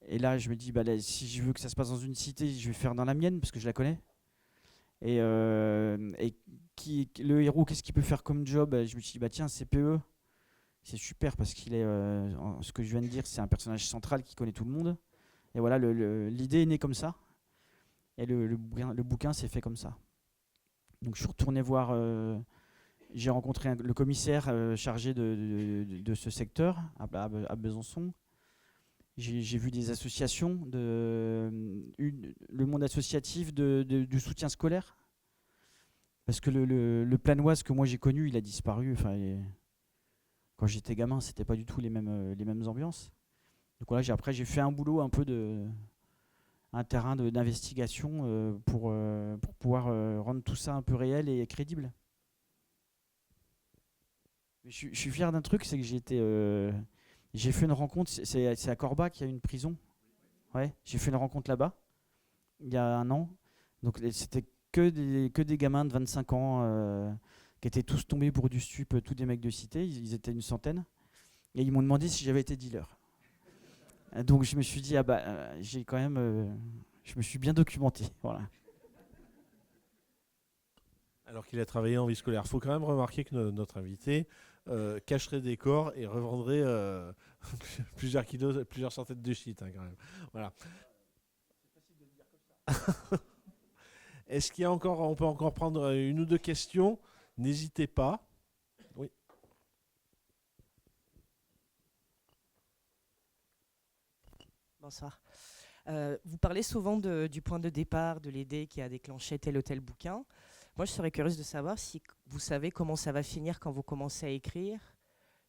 B: Et là, je me dis, si je veux que ça se passe dans une cité, je vais faire dans la mienne, parce que je la connais. Et le héros, qu'est-ce qu'il peut faire comme job? Je me suis dit, tiens, CPE, c'est super, parce qu'il est, ce que je viens de dire, c'est un personnage central qui connaît tout le monde. Et voilà, l'idée est née comme ça. Et le bouquin s'est fait comme ça. Donc je suis retourné voir, j'ai rencontré le commissaire chargé de ce secteur à Besançon. J'ai vu des associations, le monde associatif du soutien scolaire. Parce que le Planoise que moi j'ai connu, il a disparu. Quand j'étais gamin, c'était pas du tout les mêmes ambiances. Donc voilà, après j'ai fait un boulot un peu un terrain d'investigation pour pouvoir rendre tout ça un peu réel et crédible. Mais je suis fier d'un truc, c'est que j'ai fait une rencontre, c'est à Corba qu'il y a une prison. Ouais, j'ai fait une rencontre là-bas, il y a 1 an. Donc c'était que des gamins de 25 ans, qui étaient tous tombés pour du stup, tous des mecs de cité, ils étaient une centaine, et ils m'ont demandé si j'avais été dealer. Donc je me suis dit, j'ai quand même, je me suis bien documenté, voilà.
A: Alors qu'il a travaillé en vie scolaire. Il faut quand même remarquer que notre invité cacherait des corps et revendrait plusieurs kilos, plusieurs centaines de shit, hein, quand même. Voilà. Est-ce qu'il y a encore, on peut encore prendre une ou deux questions? N'hésitez pas. Oui.
F: Bonsoir. Vous parlez souvent du point de départ, de l'idée qui a déclenché tel ou tel bouquin. Moi, je serais curieuse de savoir si vous savez comment ça va finir quand vous commencez à écrire,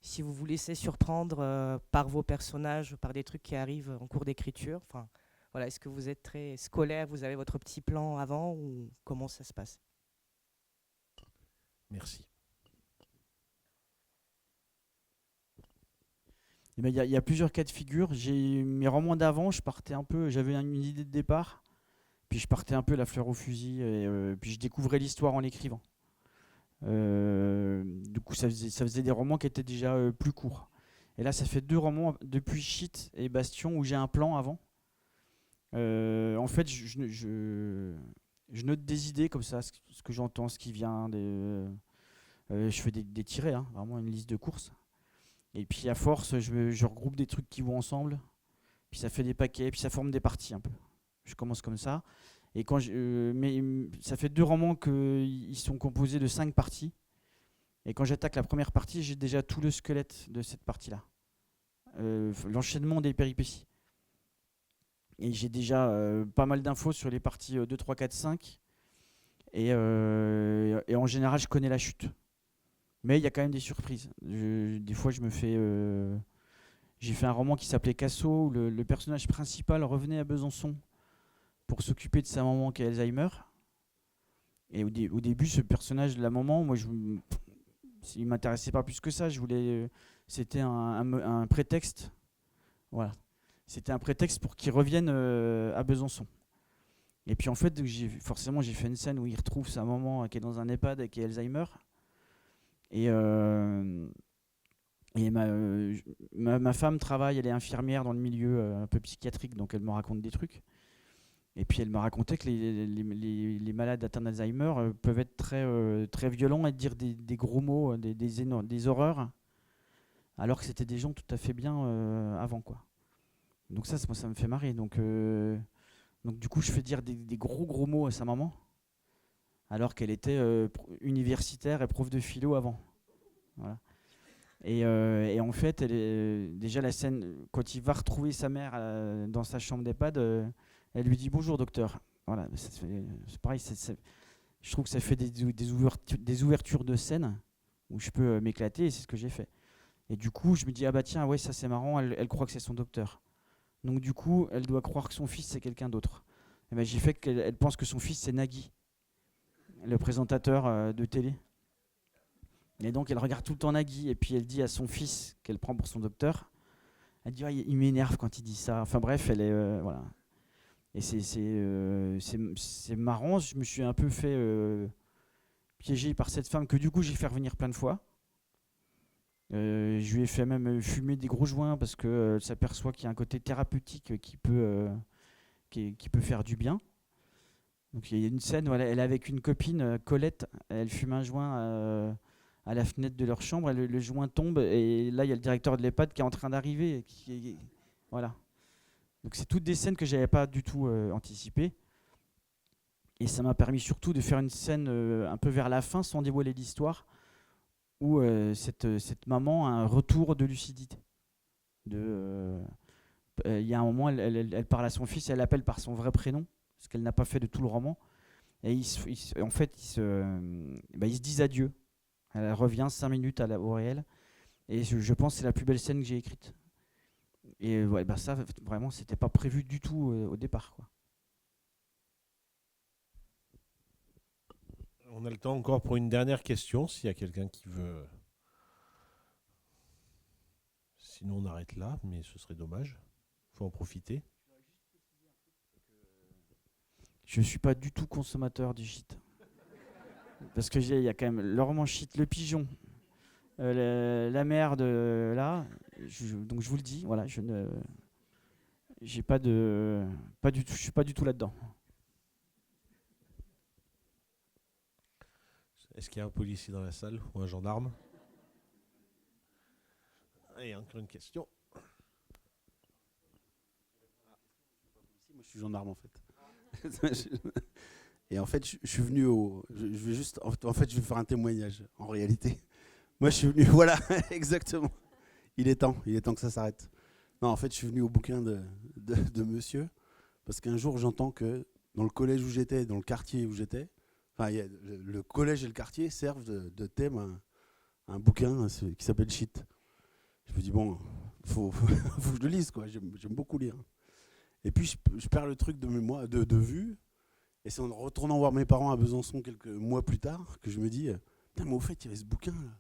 F: si vous vous laissez surprendre par vos personnages ou par des trucs qui arrivent en cours d'écriture. Enfin, voilà, est-ce que vous êtes très scolaire, vous avez votre petit plan avant ou comment ça se passe?
A: Merci.
B: Il y a plusieurs cas de figure. J'ai mes romans d'avant, j'avais une idée de départ, puis je partais un peu la fleur au fusil, et puis je découvrais l'histoire en l'écrivant. Du coup, ça faisait des romans qui étaient déjà plus courts. Et là, ça fait 2 romans depuis Shit et Bastion où j'ai un plan avant. En fait, je note des idées comme ça, ce que j'entends, ce qui vient. Je fais des tirets, hein, vraiment une liste de courses. Et puis à force, je regroupe des trucs qui vont ensemble. Puis ça fait des paquets, puis ça forme des parties un peu. Je commence comme ça. Et mais ça fait 2 romans qu'ils sont composés de 5 parties. Et quand j'attaque la première partie, j'ai déjà tout le squelette de cette partie-là. L'enchaînement des péripéties. Et j'ai déjà pas mal d'infos sur les parties 2, 3, 4, 5. Et en général, je connais la chute. Mais il y a quand même des surprises. Des fois, j'ai fait un roman qui s'appelait Casso, où le personnage principal revenait à Besançon pour s'occuper de sa maman qui a Alzheimer. Et au début, ce personnage de la maman, moi, il m'intéressait pas plus que ça. C'était un prétexte. Voilà. C'était un prétexte pour qu'il revienne à Besançon. Et puis en fait, forcément, j'ai fait une scène où il retrouve sa maman qui est dans un EHPAD et qui a Alzheimer. Et ma femme travaille, elle est infirmière dans le milieu un peu psychiatrique, donc elle me raconte des trucs. Et puis elle m'a raconté que les malades atteints d'Alzheimer peuvent être très violents et dire des gros mots, des horreurs, alors que c'était des gens tout à fait bien avant, quoi. Donc ça me fait marrer. Donc du coup, je fais dire des gros mots à sa maman, alors qu'elle était universitaire et prof de philo avant. Voilà. Et en fait, déjà la scène, quand il va retrouver sa mère dans sa chambre d'EHPAD, elle lui dit « Bonjour docteur ». Voilà, c'est pareil, je trouve que ça fait des ouvertures de scène où je peux m'éclater, et c'est ce que j'ai fait. Et du coup, je me dis « Ah bah tiens, ouais, ça c'est marrant, elle croit que c'est son docteur ». Donc du coup, elle doit croire que son fils c'est quelqu'un d'autre. Et ben, j'ai fait qu'elle pense que son fils c'est Nagui, le présentateur de télé. Et donc elle regarde tout le temps Nagui, et puis elle dit à son fils qu'elle prend pour son docteur, elle dit ah, il m'énerve quand il dit ça. Enfin bref, elle est voilà. Et c'est marrant, je me suis un peu fait piéger par cette femme que du coup j'ai fait revenir plein de fois. Je lui ai fait même fumer des gros joints parce qu'elle s'aperçoit qu'il y a un côté thérapeutique qui peut faire du bien. Donc il y a une scène où elle est avec une copine, Colette, elle fume un joint à la fenêtre de leur chambre, le joint tombe et là il y a le directeur de l'EHPAD qui est en train d'arriver. Voilà. Donc c'est toutes des scènes que je n'avais pas du tout anticipées. Et ça m'a permis surtout de faire une scène un peu vers la fin, sans dévoiler l'histoire, où cette maman a un retour de lucidité. Il y a un moment, elle parle à son fils, elle l'appelle par son vrai prénom, ce qu'elle n'a pas fait de tout le roman. Et ils se disent adieu. Elle revient 5 minutes au réel. Et je pense que c'est la plus belle scène que j'ai écrite. Et ouais, bah ça, vraiment, c'était pas prévu du tout au départ, quoi.
A: On a le temps encore pour une dernière question, s'il y a quelqu'un qui veut. Sinon, on arrête là, mais ce serait dommage. Il faut en profiter.
B: Je suis pas du tout consommateur du shit. Parce que il y a quand même le roman Shit, le pigeon, la merde, là. Donc je vous le dis, voilà, je suis pas du tout là-dedans.
G: Est-ce qu'il y a un policier dans la salle ou un gendarme? Et encore une question.
H: Moi, je suis gendarme en fait. Et en fait, je suis venu je vais juste. En fait, je vais faire un témoignage. En réalité, moi, je suis venu. Voilà, exactement. Il est temps que ça s'arrête. Non, en fait, je suis venu au bouquin de monsieur parce qu'un jour, j'entends que dans le collège où j'étais, dans le quartier où j'étais, enfin, le collège et le quartier servent de thème à un bouquin qui s'appelle Shit. Je me dis bon, faut que je le lise quoi. J'aime beaucoup lire. Et puis je perds le truc de mémoire, de vue. Et c'est en retournant voir mes parents à Besançon quelques mois plus tard que je me dis putain, mais au fait, il y avait ce bouquin là.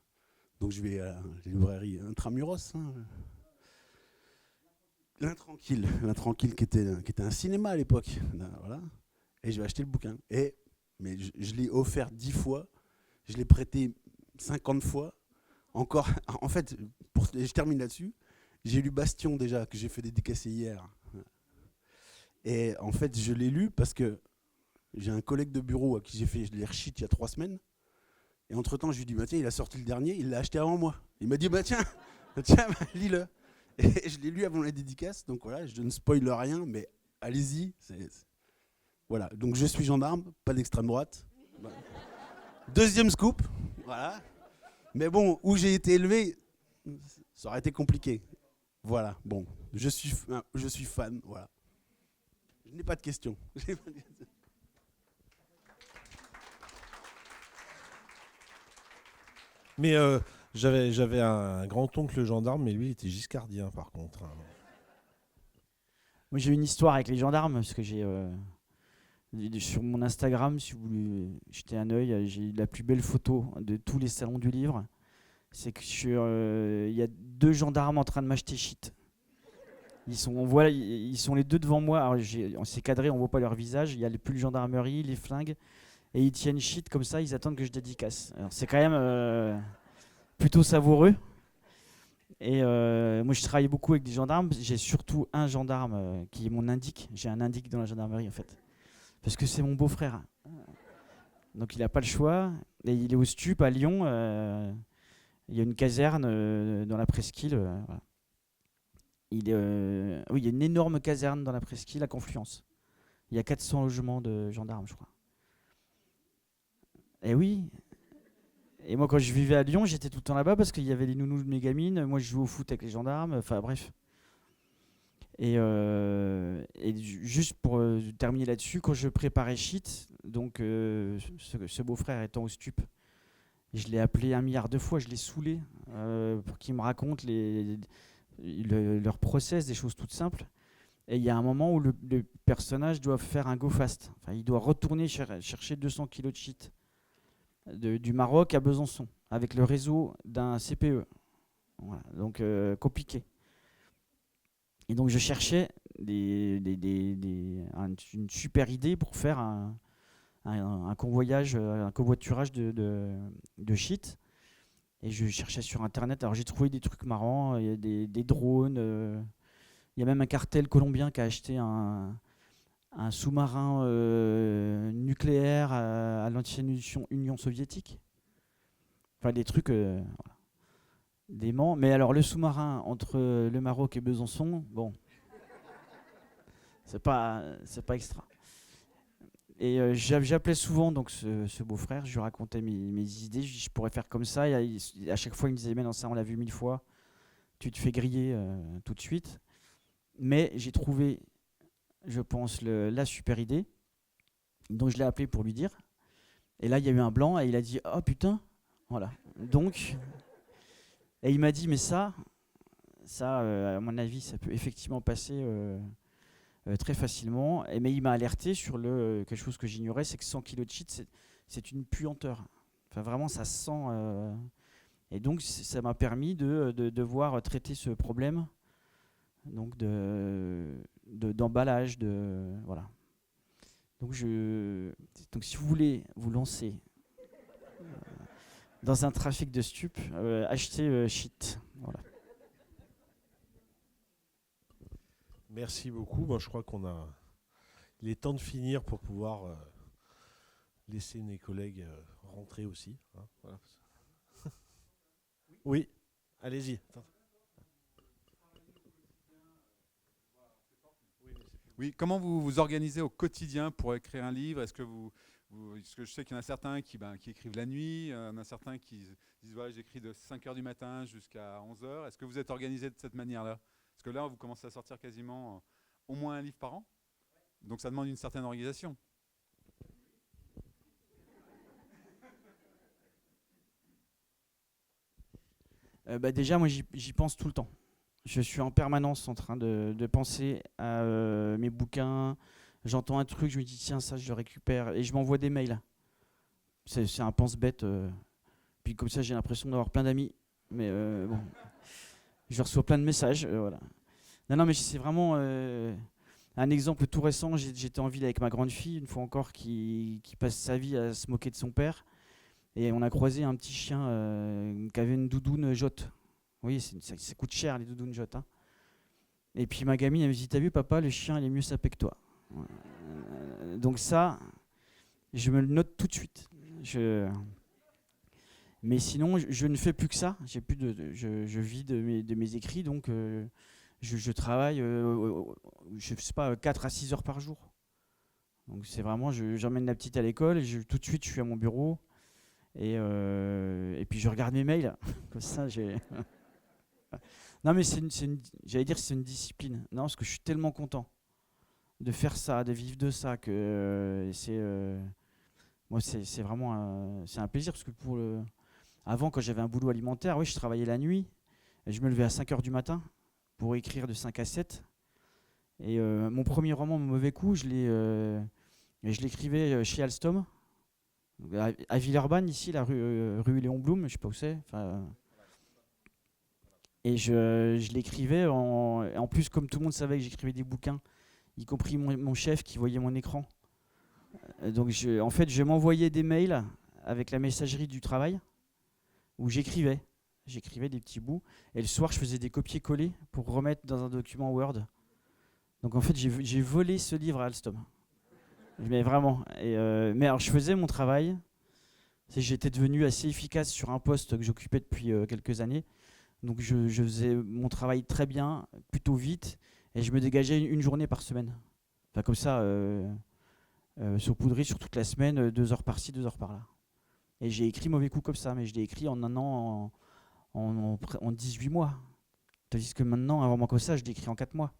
H: Donc je vais à la librairie Intramuros. Hein. L'Intranquille qui était un cinéma à l'époque. Voilà. Et je vais acheter le bouquin. Mais je l'ai offert 10 fois. Je l'ai prêté 50 fois. Encore. En fait, je termine là-dessus. J'ai lu Bastion déjà, que j'ai fait dédicacer hier. Et en fait, je l'ai lu parce que j'ai un collègue de bureau à qui j'ai fait lire Shit il y a 3 semaines. Et entre-temps, je lui ai dit, bah, tiens, il a sorti le dernier, il l'a acheté avant moi. Il m'a dit, bah tiens, lis-le. Et je l'ai lu avant la dédicace, donc voilà, je ne spoil rien, mais allez-y. Voilà, donc je suis gendarme, pas d'extrême droite. Deuxième scoop, voilà. Mais bon, où j'ai été élevé, ça aurait été compliqué. Voilà, bon, je suis fan, voilà. Je n'ai pas de questions.
G: Mais j'avais un grand-oncle gendarme, mais lui, il était giscardien, par contre.
B: Moi, j'ai une histoire avec les gendarmes, parce que j'ai sur mon Instagram, si vous voulez jeter un œil, j'ai la plus belle photo de tous les salons du livre. C'est que il y a 2 gendarmes en train de m'acheter Shit. Ils sont les 2 devant moi. Alors, on s'est cadré, on voit pas leur visage. Il y a le pull gendarmerie, les flingues, et ils tiennent Shit comme ça. Ils attendent que je dédicace. Alors, c'est quand même plutôt savoureux. Et moi, je travaille beaucoup avec des gendarmes. J'ai surtout un gendarme qui est mon indique. J'ai un indique dans la gendarmerie, en fait. Parce que c'est mon beau-frère. Donc, il n'a pas le choix. Et il est au Stup, à Lyon. Il y a une caserne dans la presqu'île. Voilà. Oui, il y a une énorme caserne dans la presqu'île à Confluence. Il y a 400 logements de gendarmes, je crois. Et oui. Et moi, quand je vivais à Lyon, j'étais tout le temps là-bas parce qu'il y avait les nounous de mes gamines. Moi, je jouais au foot avec les gendarmes. Enfin, bref. Et juste pour terminer là-dessus, quand je préparais Shit, donc ce beau-frère étant au Stup, je l'ai appelé 1 milliard de fois, je l'ai saoulé pour qu'il me raconte leur process, des choses toutes simples. Et il y a un moment où le personnage doit faire un go fast. Enfin, il doit retourner chercher 200 kilos de Shit du Maroc à Besançon avec le réseau d'un CPE. Voilà, donc compliqué. Et donc je cherchais une super idée pour faire un convoyage, un covoiturage de Shit. Et je cherchais sur internet. Alors j'ai trouvé des trucs marrants. Il y a des drones. Il y a même un cartel colombien qui a acheté un sous-marin nucléaire à l'ancienne Union soviétique. Enfin des trucs dément. Mais alors le sous-marin entre le Maroc et Besançon, bon, c'est pas extra. Et j'appelais souvent donc ce beau-frère, je lui racontais mes idées, je pourrais faire comme ça. Et à chaque fois, il me disait mais non, ça on l'a vu 1000 fois, tu te fais griller tout de suite. Mais j'ai trouvé, je pense, la super idée. Donc je l'ai appelé pour lui dire. Et là, il y a eu un blanc et il a dit oh putain, voilà. Donc, et il m'a dit mais ça, à mon avis, ça peut effectivement passer très facilement. Mais il m'a alerté sur quelque chose que j'ignorais, c'est que 100 kg de Shit, c'est une puanteur. Enfin vraiment, ça sent. Et donc ça m'a permis de devoir traiter ce problème. Donc d'emballage, voilà. Donc si vous voulez vous lancer dans un trafic de stupes, acheter shit. Voilà.
G: Merci beaucoup. Moi, je crois il est temps de finir pour pouvoir laisser mes collègues rentrer aussi. Hein, voilà. Oui, allez-y.
E: Oui, comment vous vous organisez au quotidien pour écrire un livre? Est-ce que parce que je sais qu'il y en a certains qui écrivent la nuit, il y en a certains qui disent voilà, j'écris de 5h du matin jusqu'à 11h. Est-ce que vous êtes organisé de cette manière-là? Parce que là, vous commencez à sortir quasiment au moins un livre par an. Donc ça demande une certaine organisation.
B: Déjà, moi, j'y pense tout le temps. Je suis en permanence en train de penser à mes bouquins. J'entends un truc, je me dis tiens, ça je le récupère et je m'envoie des mails. C'est un pense-bête. Puis comme ça, j'ai l'impression d'avoir plein d'amis. Mais bon, je reçois plein de messages. Voilà. Non, mais c'est vraiment un exemple tout récent. J'étais en ville avec ma grande fille, une fois encore, qui passe sa vie à se moquer de son père. Et on a croisé un petit chien qui avait une doudoune jotte. Oui, ça coûte cher les doudounes jottes. Hein. Et puis ma gamine, elle me dit t'as vu papa, le chien il est mieux sapé que toi. Donc ça, je me le note tout de suite. Mais sinon, je ne fais plus que ça. Je vis de mes écrits, donc je travaille, je sais pas, 4 à 6 heures par jour. Donc c'est vraiment, j'emmène la petite à l'école et tout de suite je suis à mon bureau et puis je regarde mes mails. Comme ça, Non mais j'allais dire que c'est une discipline. Non, parce que je suis tellement content de faire ça, de vivre de ça que moi c'est vraiment c'est un plaisir parce que avant quand j'avais un boulot alimentaire, oui, je travaillais la nuit et je me levais à 5h du matin pour écrire de 5 à 7. Et mon premier roman, Mon mauvais coup, je l'écrivais chez Alstom à Villeurbanne, ici, la rue Léon Blum, je sais pas où c'est. Et je l'écrivais en plus, comme tout le monde savait que j'écrivais des bouquins, y compris mon chef qui voyait mon écran. Donc en fait, je m'envoyais des mails avec la messagerie du travail où j'écrivais des petits bouts. Et le soir, je faisais des copier-coller pour remettre dans un document Word. Donc en fait, j'ai volé ce livre à Alstom. Mais vraiment. Mais alors, je faisais mon travail. J'étais devenu assez efficace sur un poste que j'occupais depuis quelques années. Donc je faisais mon travail très bien, plutôt vite, et je me dégageais une journée par semaine. Enfin comme ça, saupoudré sur toute la semaine, 2 heures par-ci, 2 heures par-là. Et j'ai écrit Mauvais coup comme ça, mais je l'ai écrit en un an, en 18 mois. Tandis que maintenant, un roman comme ça, je l'ai écrit en 4 mois.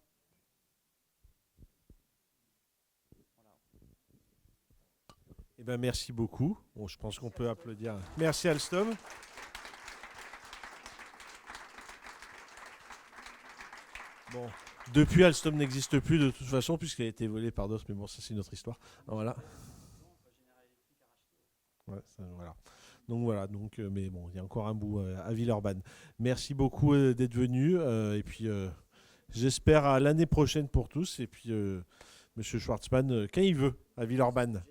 G: Eh ben, merci beaucoup. Bon, je pense qu'on peut applaudir. Merci Alstom. Bon, depuis Alstom n'existe plus de toute façon puisqu'elle a été volée par d'autres, mais bon, ça c'est une autre histoire. Voilà. Ouais, voilà. Donc voilà, mais bon, il y a encore un bout à Villeurbanne. Merci beaucoup d'être venu et puis j'espère à l'année prochaine pour tous et puis Monsieur Schwartzmann quand il veut à Villeurbanne.